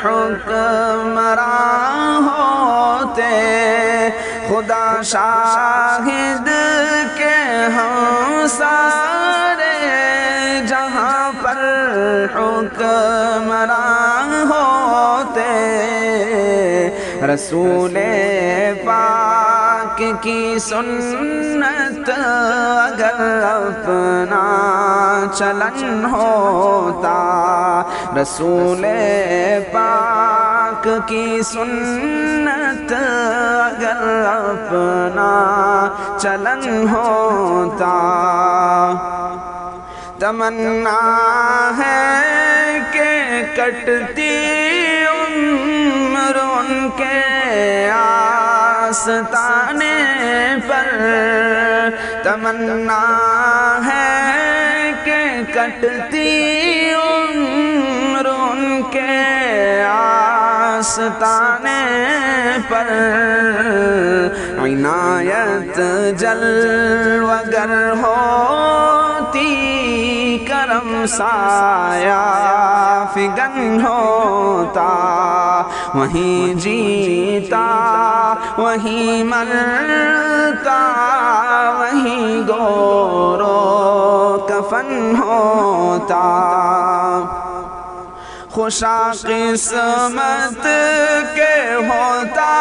حکمراں ہوتے خدا شاہد کہ ہم سارے جہاں پر حکمراں ہوتے رسول پاک کی سنت اگر اپنا چلن ہوتا، رسول پاک کی سنت اگر اپنا چلن ہوتا، تمنا ہے کہ کٹتی عمر ان کے آستانے پر، تمنا ہے کہ کٹتی عمر ان کے آستانے پر، عنایت جلوہ گر ہوتی کرم سایہ فگن ہوتا، وہیں جیتا وہیں مرتا، وہیں گور و کفن ہوتا، خوشا قسمت کے ہوتا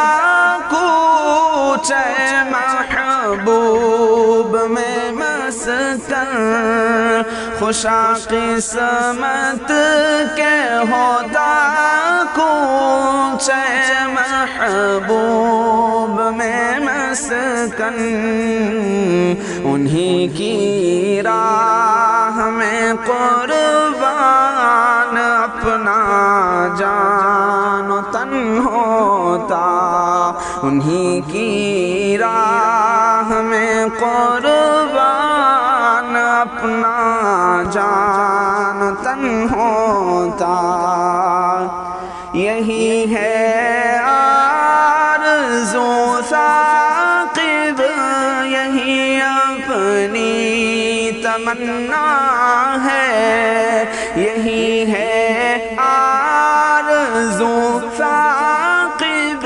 کوچے محبوب میں مسکن، خوشا قسمت کے ہوتا کوچے محبوب میں مسکن، انہی کی راہ میں قربان اپنا جان و تن ہوتا، انہی کی راہ میں قربان اپنا جان و تن ہوتا، یہی ہے آرزو ثاقب، یہی اپنی تمنا ہے، یہی ہے آرزو ثاقب،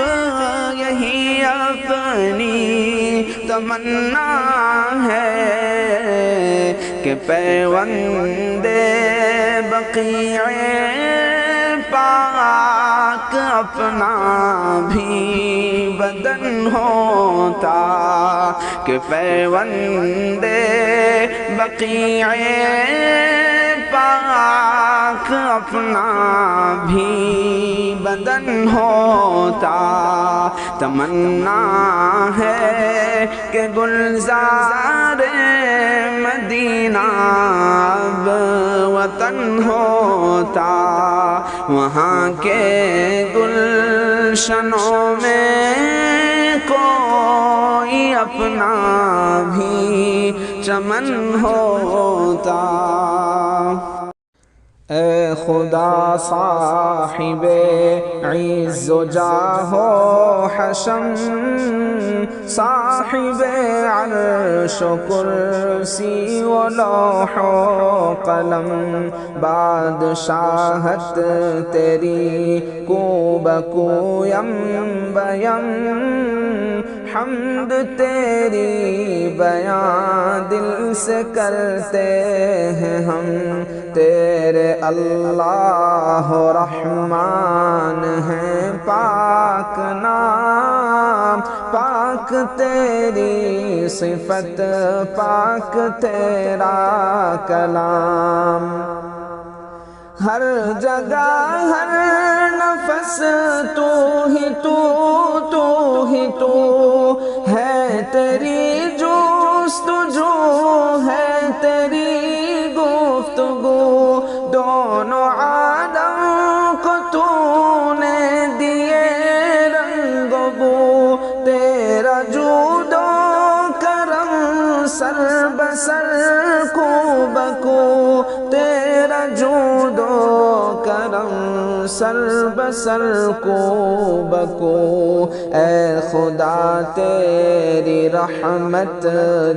یہی اپنی تمنا ہے کہ پیوند بقیع پاک اپنا بھی بدن ہوتا، کہ پیوند بقیع پاک اپنا بھی بدن ہوتا، تمنا ہے کہ گلزار مدینہ اب وطن ہوتا، وہاں کے گلشنوں میں کوئی اپنا بھی چمن ہوتا، اے خدا صاحب عز و جاہ و حشم، صاحب عرش و کرسی و لوح و قلم، بادشاہت تیری کو بکو یم بیم، حمد تیری بیان دل سے کرتے ہیں ہم، تیرے اللہ رحمان ہیں پاک نام، پاک تیری صفت پاک تیرا کلام، ہر جگہ ہر نفس تو ہی تو ہے، تیری جستجو ہے تیری گفتگو، دونوں عالم کو تو نے دیے رنگ و بو، تیرا جود و کرم سر بسر کو بکو، تیرا جود و کرم سر بسر کو بکو، اے خدا تیری رحمت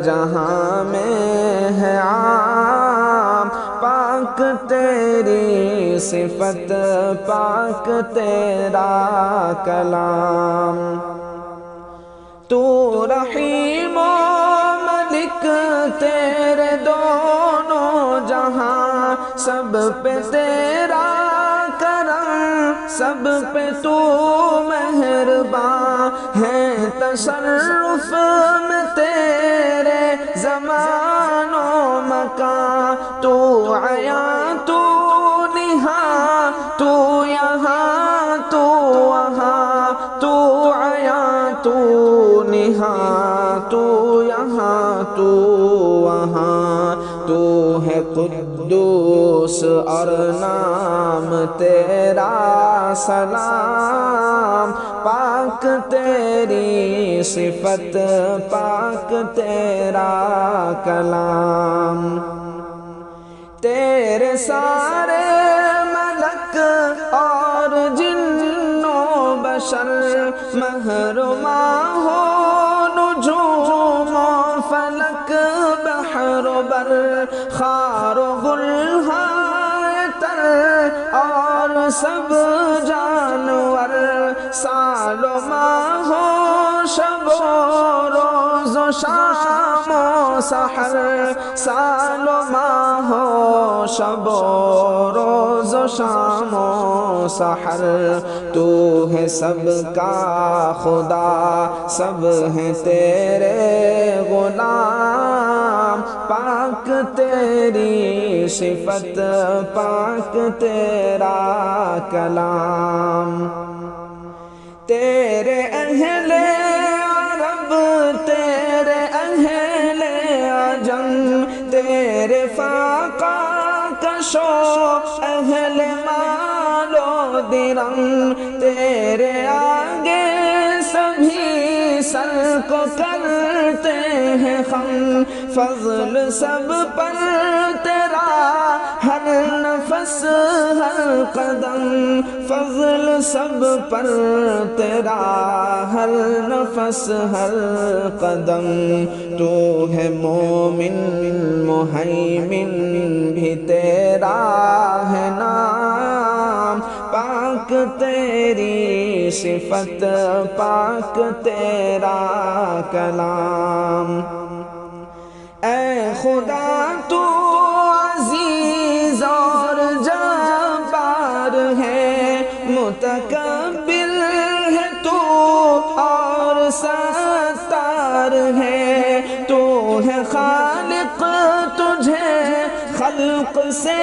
جہاں میں ہے عام، پاک تیری صفت پاک تیرا کلام، تو رحیم و ملک تیرے دونوں جہاں، سب پہ تیرا کرم سب پہ تو مہرباں ہے تصرف میں تیرے زمان و مکان تو عیاں تو نہاں تو یہاں تو وہاں تو عیاں تو نہاں تو یہاں تو وہاں تو ہے قدوس اور نام تیرا سلام پاک تیری صفت پاک تیرا کلام تیرے سارے ملک اور جن و بشر محرما ہو نجوم و فلک بحر و بر خار و گلہائے تر اور سب جانور سال و ماہ ہو شب و روز و شام و سحر سال و ماہ ہو شب و روز و شام و سحر تو ہے سب کا خدا سب ہیں تیرے غلام پاک تیری صفت پاک تیرا کلام تیرے اہل عرب تیرے اہل عجم تیرے فاقہ کشو اہل مال و درم تیرے آگے سبھی سر کو کرتے ہیں خم فضل سب پر تیرا ہر نفس ہر قدم فضل سب پر تیرا ہر نفس ہر قدم تو ہے مومن مہیمن بھی تیرا ہے نام پاک تیری صفت پاک تیرا کلام اے خدا تو عزیز اور جبار ہے متکبر ہے تو اور ستار ہے تو ہے خالق تجھے خلق سے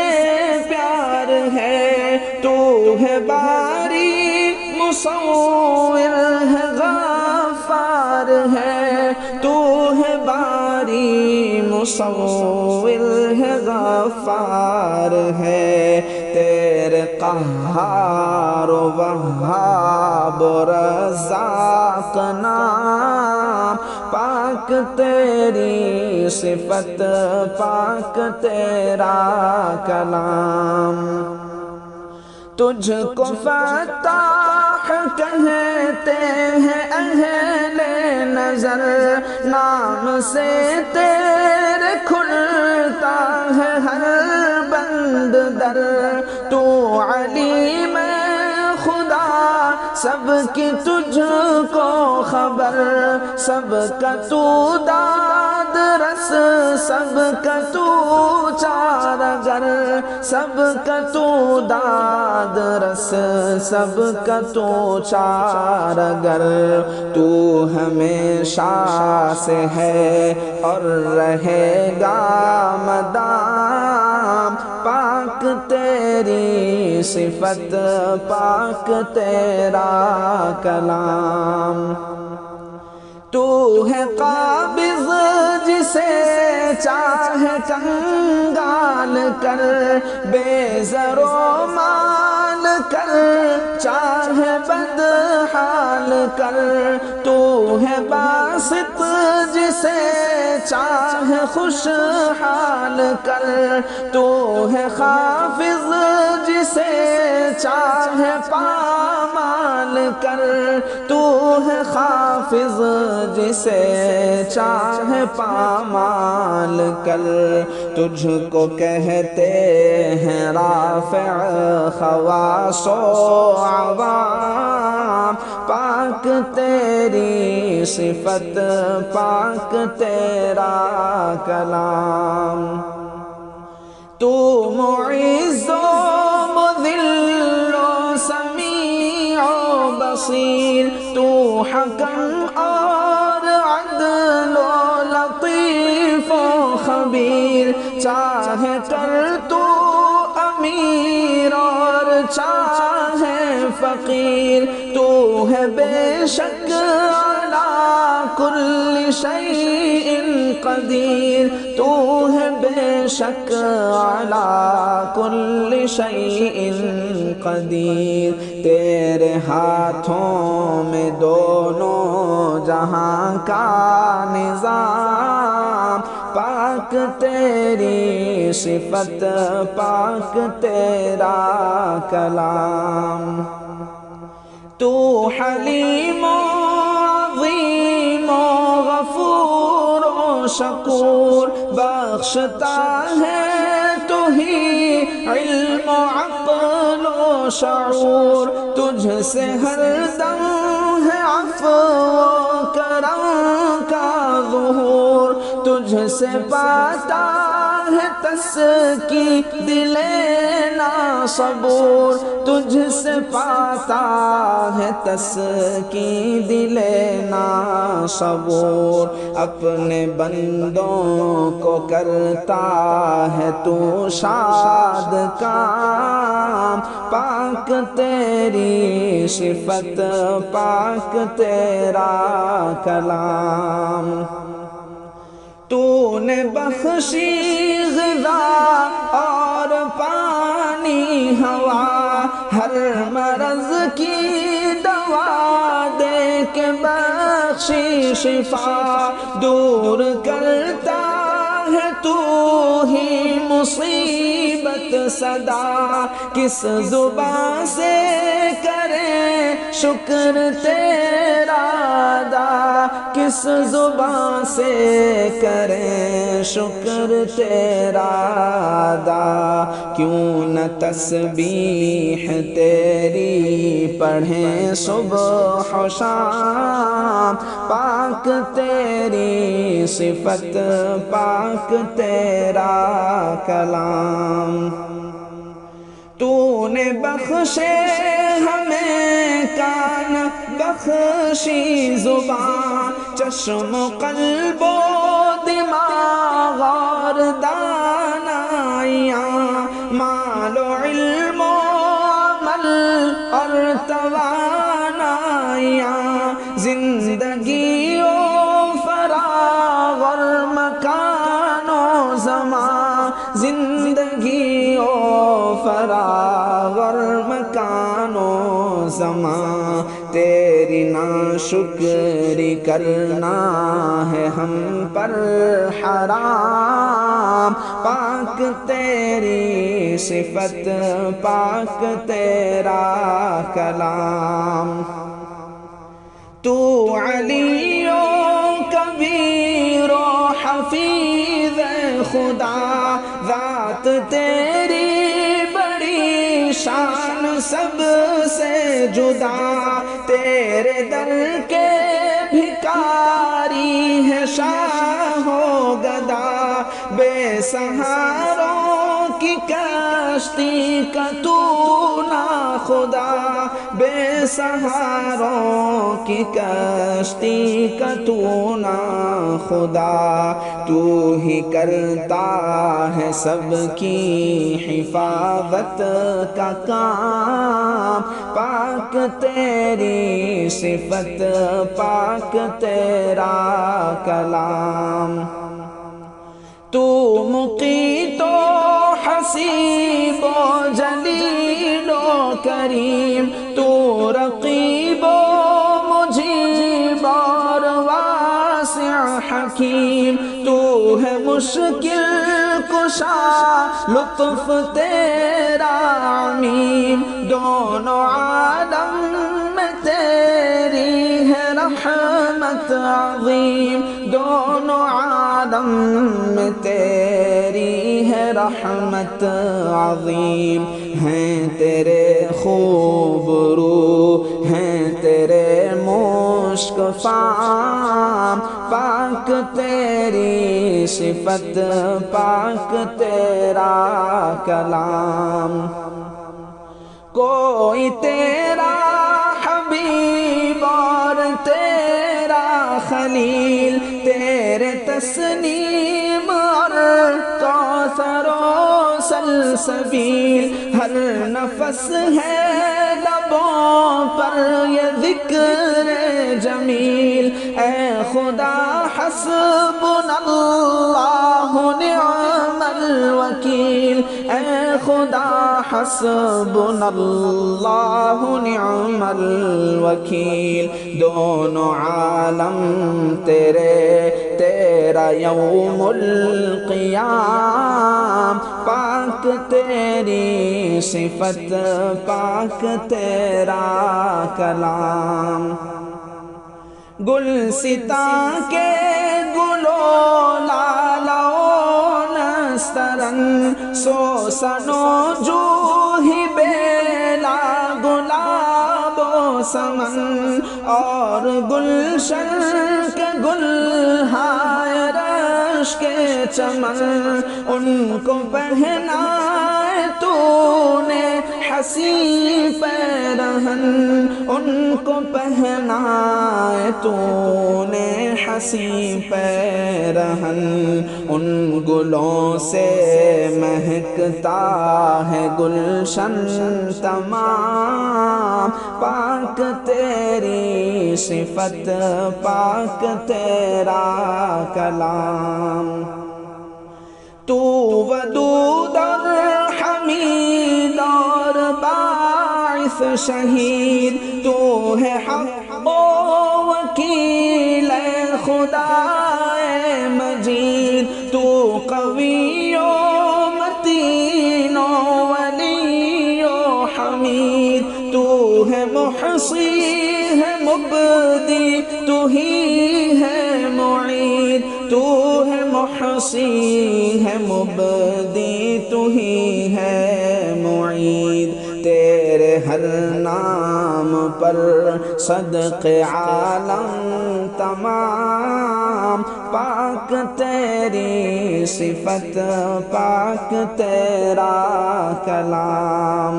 پیار ہے تو ہے باری مصور ہے غفار ہے تو ہے باری مصور ہے غفار ہے تیرے قہار و وہاب و رزاق نام پاک تیری صفت پاک تیرا کلام تجھ کو فتاح کہتے ہیں اہل نظر نام سے تیرے کھلتا ہے ہر بند در تو علیم خدا سب کی تجھ کو خبر سب کا تو داد رس سب کا تو چارگر سب کا تو داد رس سب کا تو چارگر تو ہمیشہ سے ہے اور رہے گا مدام پاک تیری صفت پاک تیرا کلام تو ہے قابض جسے چاہے کنگال کر بے زر و مال کر چاہے بدحال کر تو ہے باسط جسے چاہے خوشحال کر تو ہے خافض جسے چاہے پامال کر تو ہے خافض جسے چاہے پامال کر تجھ کو کہتے ہیں رافع خواص و عوام پاک تیری صفت پاک تیرا کلام تو معز و مذل و سمیع بصیر، تو حکم اور عدل و لطیف و خبیر، چاہے کر تو امیر اور چاہے فقیر، تو ہے بے شک علی کل شیء قدیر، تو ہے بے شک علی کل شیء قدیر۔ تیرے ہاتھوں میں دونوں جہاں کا نظام، پاک تیری صفت پاک تیرا کلام۔ تو حلیم و عظیم و غفور و شکور، بخشتا ہے تو ہی علم و عقل و شعور، تجھ سے ہر دم ہے عفو و کرم کا ظہور، تجھ سے پاتا ہے تسکی دل ناصبور، تجھ سے پاتا ہے تسکی دل ناصبور، اپنے بندوں کو کرتا ہے تو شاد کام، پاک تیری صفت پاک تیرا کلام۔ تو نے بخشی غذا اور پانی ہوا، ہر مرض کی دوا دے کے بخشی شفا، دور کرتا ہے تو ہی مصیبت صدا، کس زبان سے کرے شکر تیرا ادا، کس زبان سے کریں شکر تیرا ادا، کیوں نہ تسبیح تیری پڑھیں صبح و شام، پاک تیری صفت پاک تیرا کلام۔ تو نے بخشے ہمیں کان، بخشی زبان، چشم و قلب و دماغ اور دانائیاں، مال و علم و عمل اور توانائیاں، زندگی و فراغ اور مکان و زمان، زندگی و فراغ اور مکان و زمان، تیری ناشکری کرنا ہے ہم پر حرام، پاک تیری صفت پاک تیرا کلام۔ تو علی و کبیر و حفیظ خدا، ذات تیری بڑی شان سب سے جدا، تیرے در کے بھکاری ہے شاہ و گدا، بے سہاروں کی کشتی کا تو نا خدا، بے سہاروں کی کشتی کا تو نا خدا، تو ہی کرتا ہے سب کی حفاظت کا کام، پاک تیری صفت پاک تیرا کلام۔ تو مقیت و حسیب و جلیل و کریم، تو رقیب و مجیب اور واسع حکیم، تو ہے مشکل کشا لطف تیرا عمیم، دونوں عالم میں تیری ہے رحمت عظیم، دونوں عالم میں تیری ہے رحمت عظیم، ہیں تیرے خوب رو ہیں تیرے مشک فام، پاک تیری صفت پاک تیرا کلام۔ کوئی تیرا حبیب حبیب اور تیرا خلیل، تیرے تسنیم اور کوثر و سلسبیل، ہر نفس ہے لبوں پر یہ ذکر جمیل۔ اے خدا حسبنا اللہ نعم الوکیل، اے خدا حسبنا اللہ نعم الوکیل۔ دونوں عالم تیرا یوم القیام، پاک تیری صفت پاک تیرا کلام۔ گلستاں کے گلو لالو نسترن، سوسن و جوہی بیلا گلاب و سمن، اور گلشن کے گل ہائے رشک کے چمن، ان کو پہنائے تو نے حسین پیرہن، ان کو پہنائے تو نے حسین پیرہن۔ ان گلوں سے مہکتا ہے گلشن تمام، پاک تیری صفت پاک تیرا کلام۔ تو ودود اور حمید اور باعث شہید، تو ہے حق و وکیل اے خدا مجید۔ تو قوی و متین و ولی و حمید، تو ہے محصی ہے مبدی، تو ہی ہے معید۔ تو ہے محصی ہے مبدی، تو ہی ہے معید۔ تیرے ہر نام پر صدق عالم تمام، پاک تیری صفت پاک تیرا کلام۔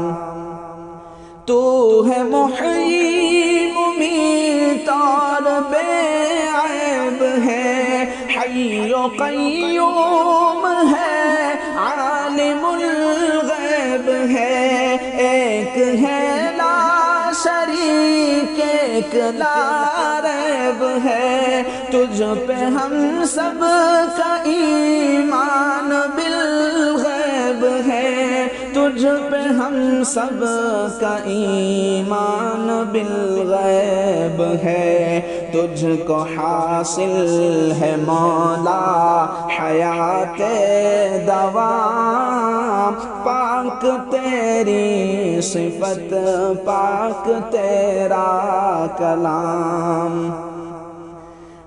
تو ہے محیی ممیت اور بے عیب ہے، حی و قیوم ہے، عالم الغیب ہے، ایک ہے لا شریک ایک لا ریب ہے۔ تجھ پہ ہم سب کا ایمان بالغیب ہے، تجھ پہ ہم سب کا ایمان بالغیب ہے۔ تجھ کو حاصل ہے مولا حیات دوام، پاک تیری صفت پاک تیرا کلام۔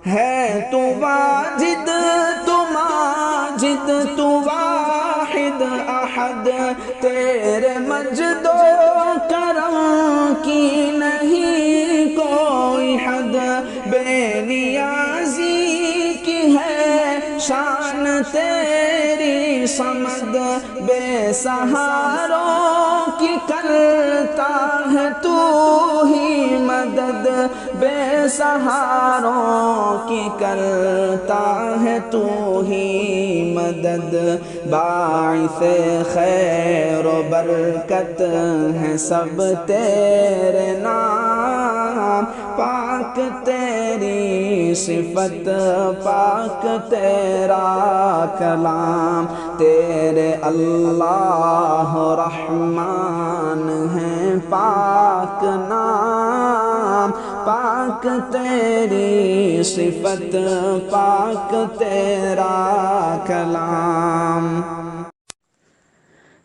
ہے تو واجد تو ماجد تو واحد احد، تیرے مجد و کرم کی نہیں کوئی حد، بے نیازی کی ہے شان تیری صمد، بے سہاروں کی کرتا ہے تو ہی مدد، بے سہاروں کی کرتا ہے تو ہی مدد۔ باعث خیر و برکت ہے سب تیرے نام، پاک تیری صفت پاک تیرا کلام۔ تیرے اللہ رحمان ہیں پاک نام، پاک تیری صفت پاک تیرا کلام۔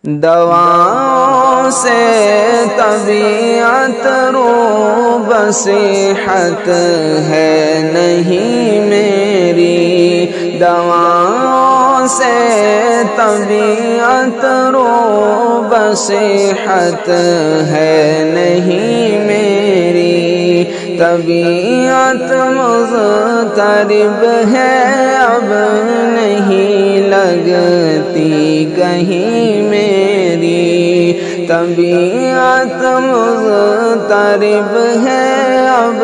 دواؤں سے طبیعت روب صحت ہے نہیں میری، دواؤں سے طبیعت روب صحت ہے نہیں میری، طبیعت مضطرب ہے اب نہیں لگتی کہیں میری، طبیعت مضطرب ہے اب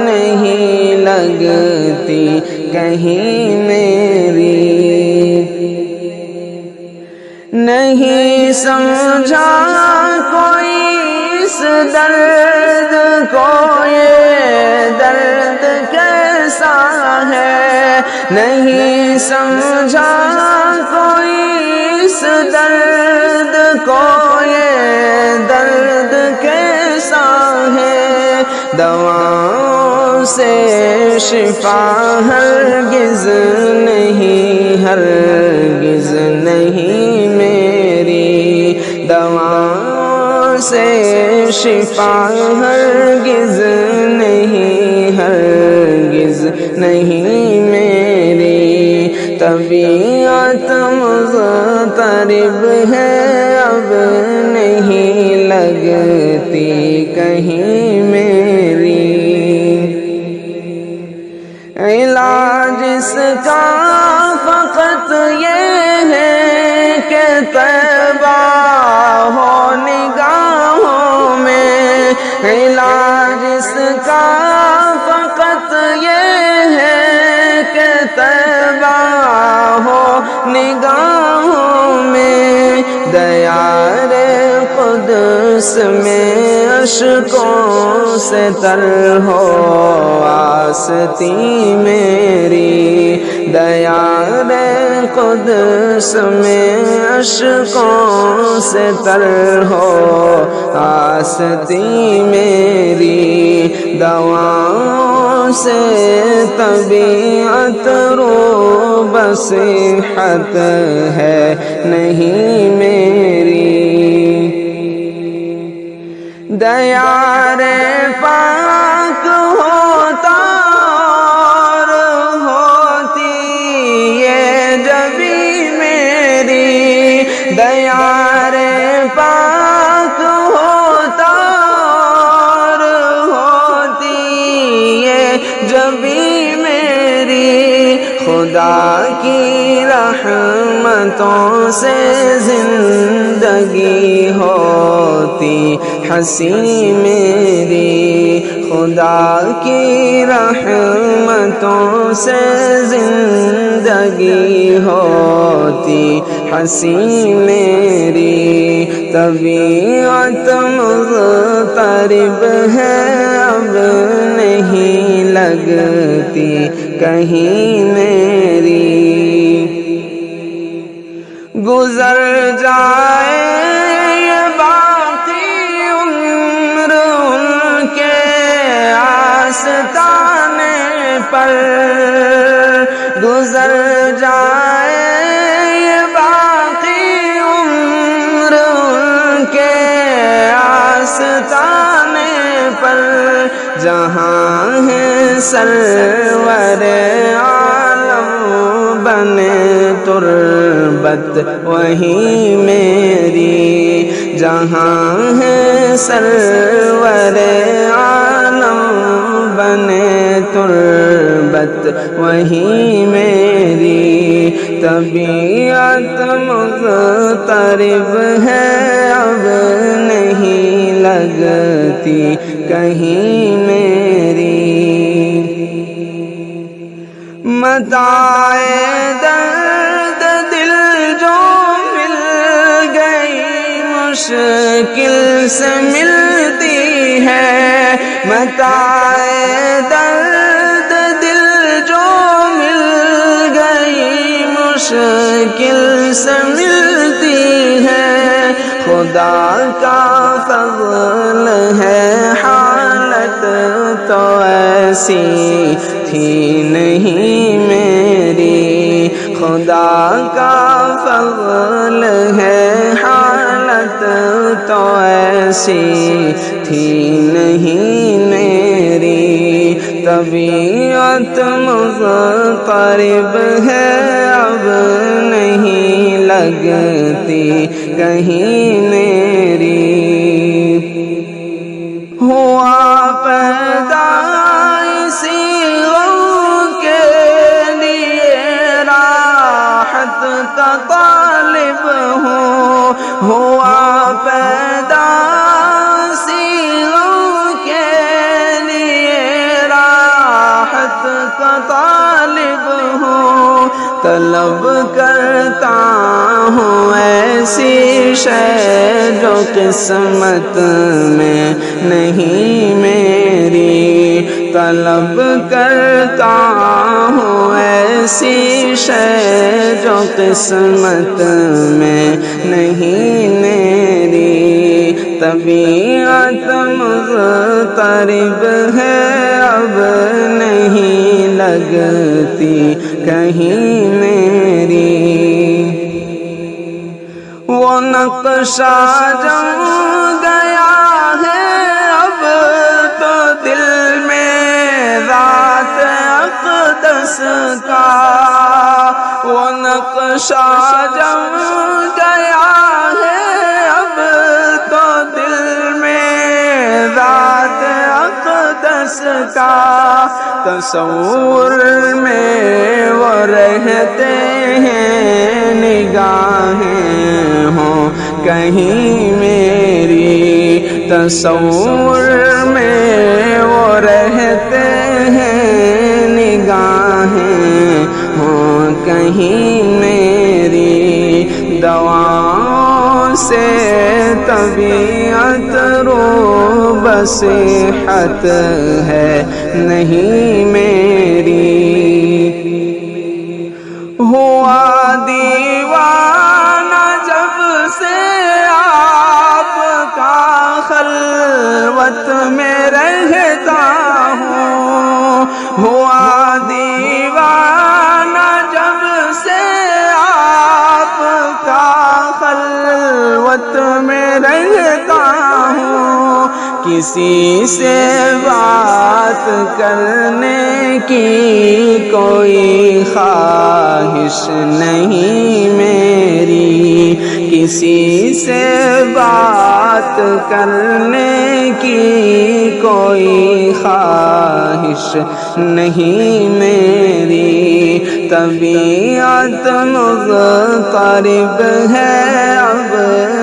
نہیں لگتی کہیں میری، نہیں سمجھا کوئی اس درد کو یہ درد کیسا ہے، نہیں سمجھا کوئی اس درد کو یہ درد کیسا ہے، دواؤں سے شفا ہرگز نہیں ہرگز نہیں میری، دواؤں سے شفا ہرگز نہیں ہرگز نہیں میری، طبیعت مضطرب ہے اب نہیں لگتی کہیں میری، علاج اس کا فقط یہ ہے کہ طیبہ ہو نگاہوں میں، علاج اس کا فقط یہ ہے کہ طیبہ ہو نگاہوں میں، دیار قدس میں اشکوں سے تر ہو آستی میری، دیار قدس میں اشکوں سے تر ہو آستی میری، دواؤں سے طبیعت رو بصحت ہے نہیں میری، دیار پاک ہوتا اور ہوتی یہ جبی میری، دیار پاک ہوتا اور ہوتی یہ جبی میری، خدا کی رحمتوں سے زندگی ہوتی ہنسی میری، خدا کی رحمتوں سے زندگی ہوتی ہنسی میری، طبیعت مضطرب ہے اب نہیں لگتی کہیں میری، گزر جائے یہ باقی عمر ان کے آستانے پر، گزر جائے یہ باقی عمر ان کے آستانے پر، جہاں ہے سرور عالم بنے تربت وہی میری، جہاں ہے سرور عالم بنے تربت وہی میری، طبیعت مضطرب ہے اب نہیں لگتی کہیں میری، متاع درد دل جو مل گئی مشکل سے ملتی ہے، متاع درد دل جو مل گئی مشکل سے ملتی ہے، خدا کا فضل ہے حالت تو ایسی تھی نہیں میری، خدا کا فضل ہے حالت تو ایسی تھی نہیں میری، طبیعت مضطرب ہے اب نہیں لگتی کہیں میری، ہوا پیدا اسی غم کے لیے راحت کا طالب ہوں، ہوا پیدا طلب کرتا ہوں ایسی شے جو قسمت میں نہیں میری، طلب کرتا ہوں ایسی شے جو قسمت میں نہیں میری، طبیعت مضطرب ہے اب نہیں لگتی کہیں میری، وہ نقشہ جم گیا ہے اب تو دل میں ذات اقدس کا، وہ نقشہ جم گیا ہے اب تو دل میں ذات اقدس کا، تصور میں وہ رہتے ہیں نگاہیں ہوں کہیں میری، تصور میں وہ رہتے ہیں نگاہیں ہوں کہیں میری، دواؤں سے طبیعت رو بصیحت ہے نہیں میری، ہوا دیوانہ جب سے آپ کا خلوت میں رہتا ہوں، ہوا دیوانہ جب سے آپ کا خلوت میں رہتا ہوں، کسی سے بات کرنے کی کوئی خواہش نہیں میری، کسی سے بات کرنے کی کوئی خواہش نہیں میری، طبیعت مضطرب ہے اب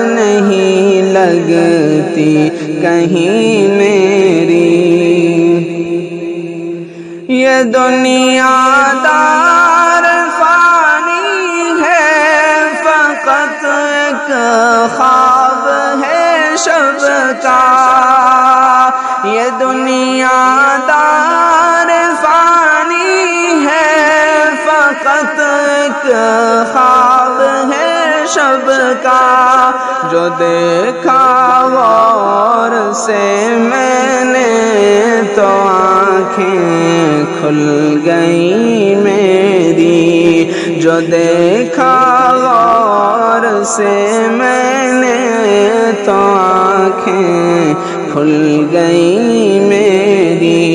نہیں لگتی کہیں میری، یہ دنیا دار فانی ہے فقط ایک خواب ہے شب کا، یہ دنیا دار فانی ہے فقط ایک خواب ہے شب کا، جو دیکھا غور سے میں نے تو آنکھیں کھل گئی میری، جو دیکھا غور سے میں نے تو آنکھیں کھل گئی میری،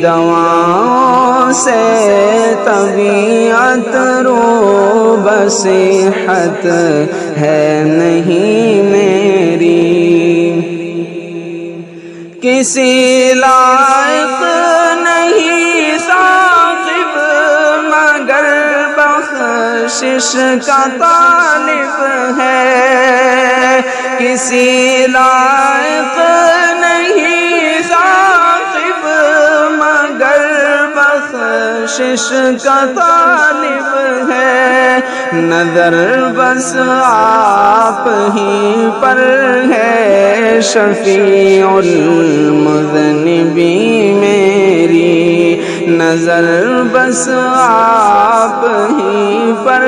دواؤں سے طبیعت رو بصیحت ہے نہیں میری، کسی لائق نہیں ثاقب مگر بخشش کا طالب ہے، کسی لائق نہیں ثاقب مگر بخشش کا طالب ہے، نظر بس آپ ہی پر ہے شفیع المذنبین میری، نظر بس آپ ہی پر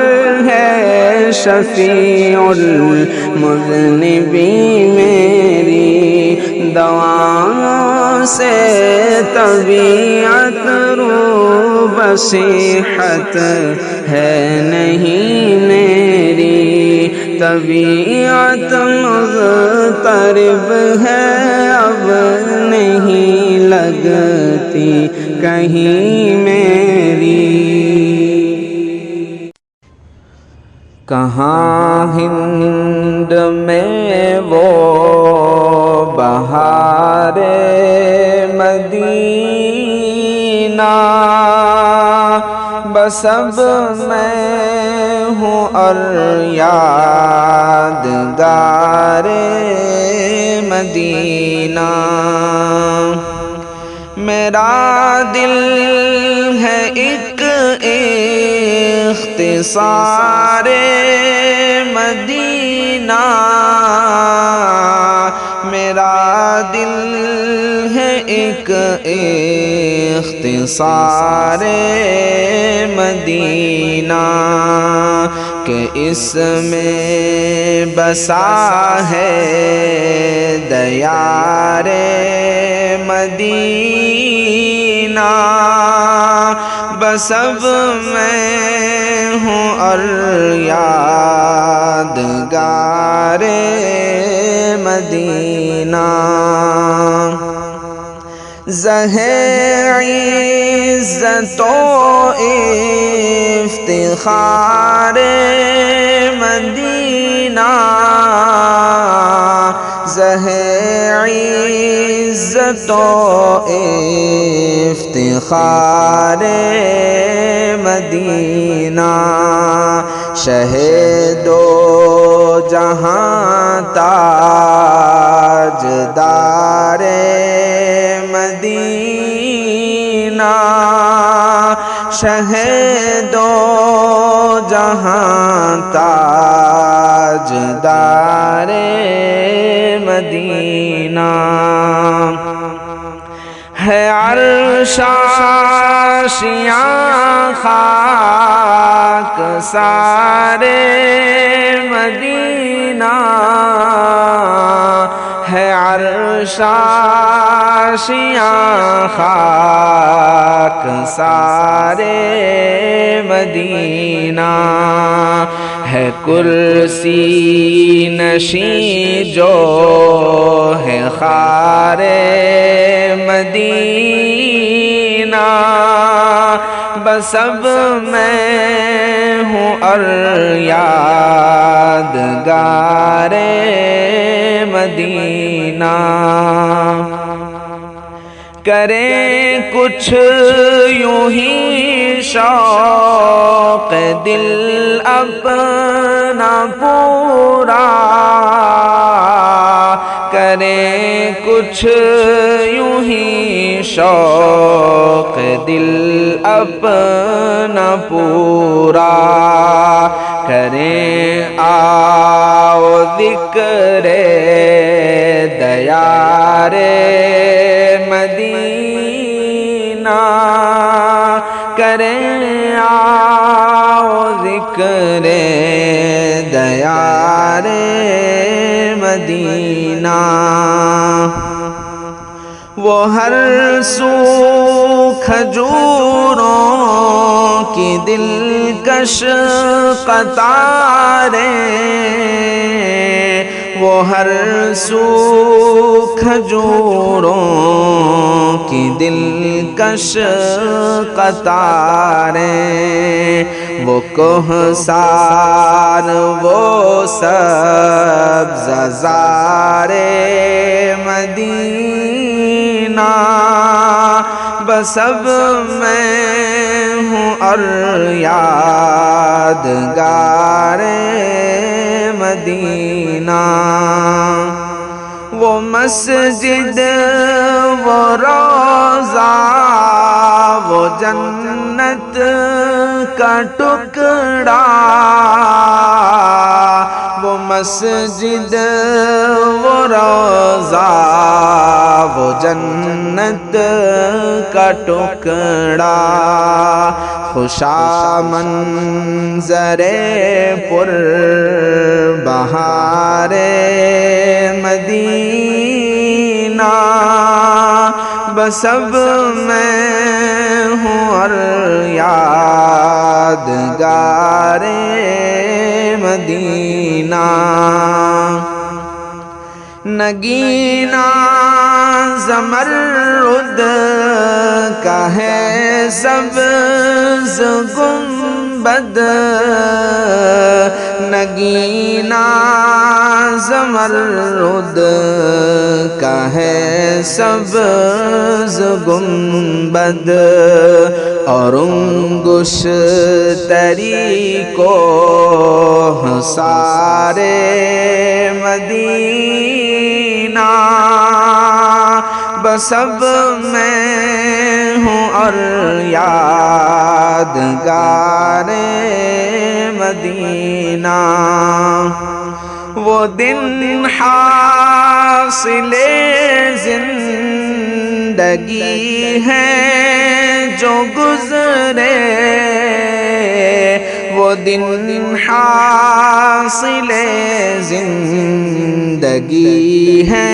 ہے شفیع المذنبین میری، دواؤں سے طبیعت رو بصیحت ہے نہیں میری، طبیعت مضطرب ہے اب نہیں لگتی کہیں میری، کہاں ہند میں وہ بہار مدینہ، بس اب میں ہوں اور یادگار مدینہ، میرا دل ہے ایک اختصار مدینہ، میرا دل ہے ایک اختصار مدینہ، کہ اس میں بسا ہے دیار مدینہ، بس اب میں ہوں اور یادگار مدینہ، زہر عزت و افتخار مدینہ، زہر عزت و افتخار مدینہ، شہد و جہاں تاجدار مدینہ، شہد و جہاں تاجدار مدینہ، ہے عرش آشیاں خاک سارے مدینہ، ہے عرش آشیاں خاک سارے مدینہ، ہے کرسی نشین جو ہے خار مدینہ، بس اب میں ہوں اور یادگار مدینہ، کریں کچھ یوں ہی شوق دل اپنا پورا، کریں کچھ یوں ہی شوق دل اپنا پورا، کریں آؤ ذکر دیار مدینہ، کریں آؤ ذکر دیار مدینہ، وہ ہر سو کھجوروں کی دلکش قطاریں، وہ ہر سو کھجوروں کی دلکش قطاریں، وہ کوہسار وہ سبز زار مدینہ، بس اب میں ہوں اور یادگار مدینہ، وہ مسجد وہ روضہ وہ جنت کا ٹکڑا، وہ مسجد وہ روضہ وہ جنت کا ٹکڑا، خوشا منظر پر بہار مدینہ، بس اب میں ہوں اور یادگار مدینہ، نگینہ زمرد کا ہے سبز گنبد، نگینہ زمرد کا ہے سبز گنبد، اور انگش تری کو سارے مدینہ، بس اب میں ہوں اور یادگار مدینہ۔ وہ دن حاصل زندگی ہے جو گزرے، وہ دن حاصل زندگی ہے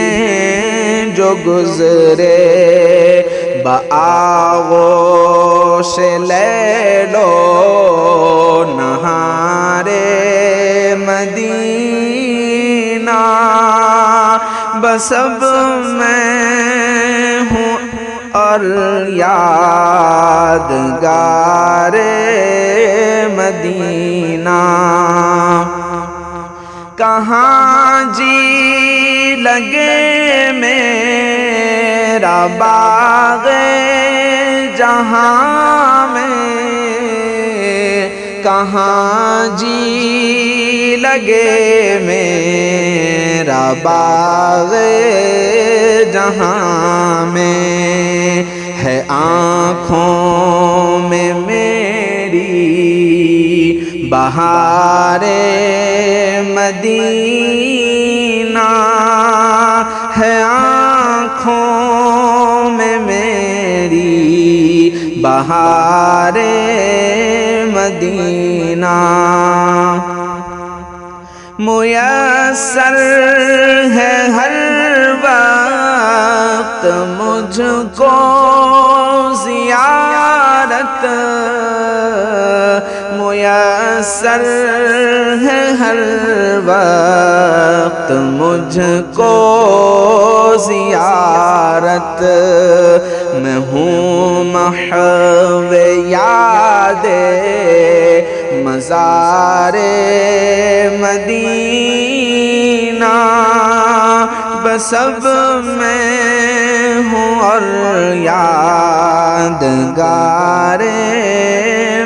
جو گزرے، بآغوش لیل و نہار مدینہ، بس اب میں ہوں اور یادگار مدینہ۔ کہاں جی لگے میرا باغ جہاں میں، کہاں جی لگے میرا باغ جہاں میں، ہے آنکھوں میں میری بہار مدینہ، ہے آنکھوں میں میری بہار مدینہ۔ میسر ہے ہر وقت مجھ کو زیارت، میسر ہے ہر وقت مجھ کو زیارت، میں ہوں محو یاد مزار مدینہ، بس اب میں ہوں اور یادگار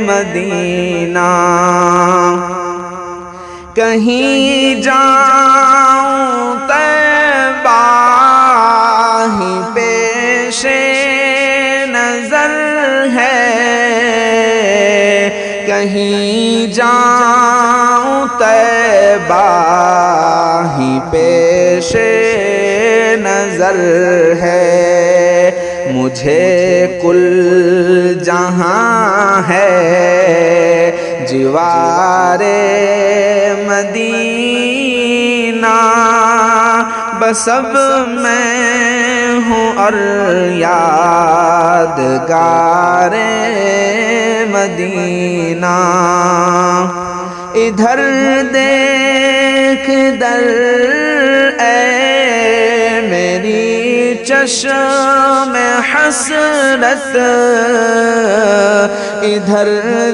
مدینہ۔ کہیں جاؤں طیبہ ہی پیش نظر ہے، کہیں جاؤں طیبہ ہی پیش نظر ہے، مجھے کل جہاں ہے جوار مدینہ، بس اب میں ہوں اور یادگار مدینہ۔ ادھر دیکھ در اے میری چشم حسرت، ادھر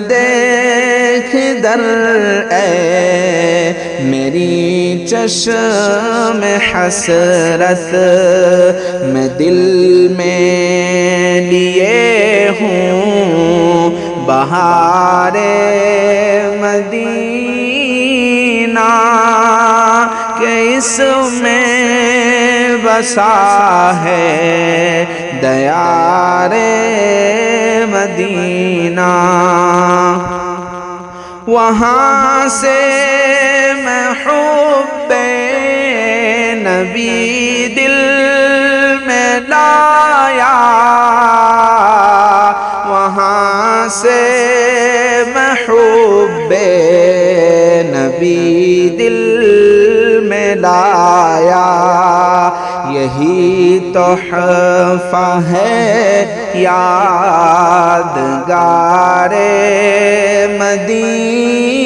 دیکھ در اے میری چشم حسرت، میں دل میں لیے ہوں بہار مدینہ، کہ اس میں بسا ہے دیار مدینہ۔ وہاں سے میں حب نبی دل میں لایا، وہاں سے میں حب نبی دل میں لایا، یہی تحفہ ہے یادگار مدینہ،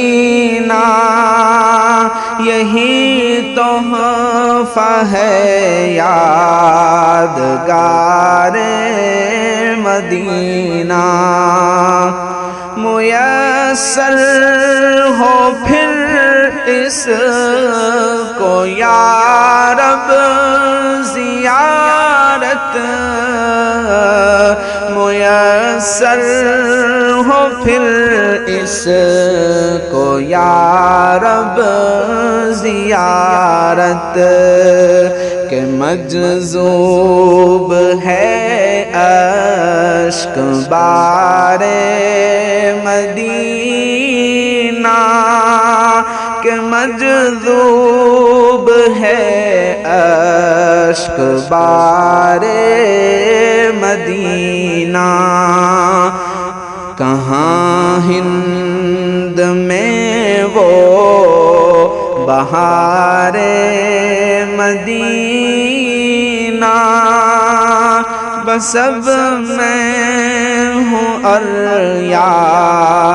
یہی تحفہ ہے یادگار مدینہ۔ میسر ہو پھر اس کو یا رب زیارت، میسر ہو پھر اس کو یا رب زیارت، کہ مجذوب ہے اشک بار مدینہ، کہ مجذوب ہے اشک بار مدینہ۔ کہاں ہند میں وہ بہار مدینہ، بس اب میں ہوں اور یادگار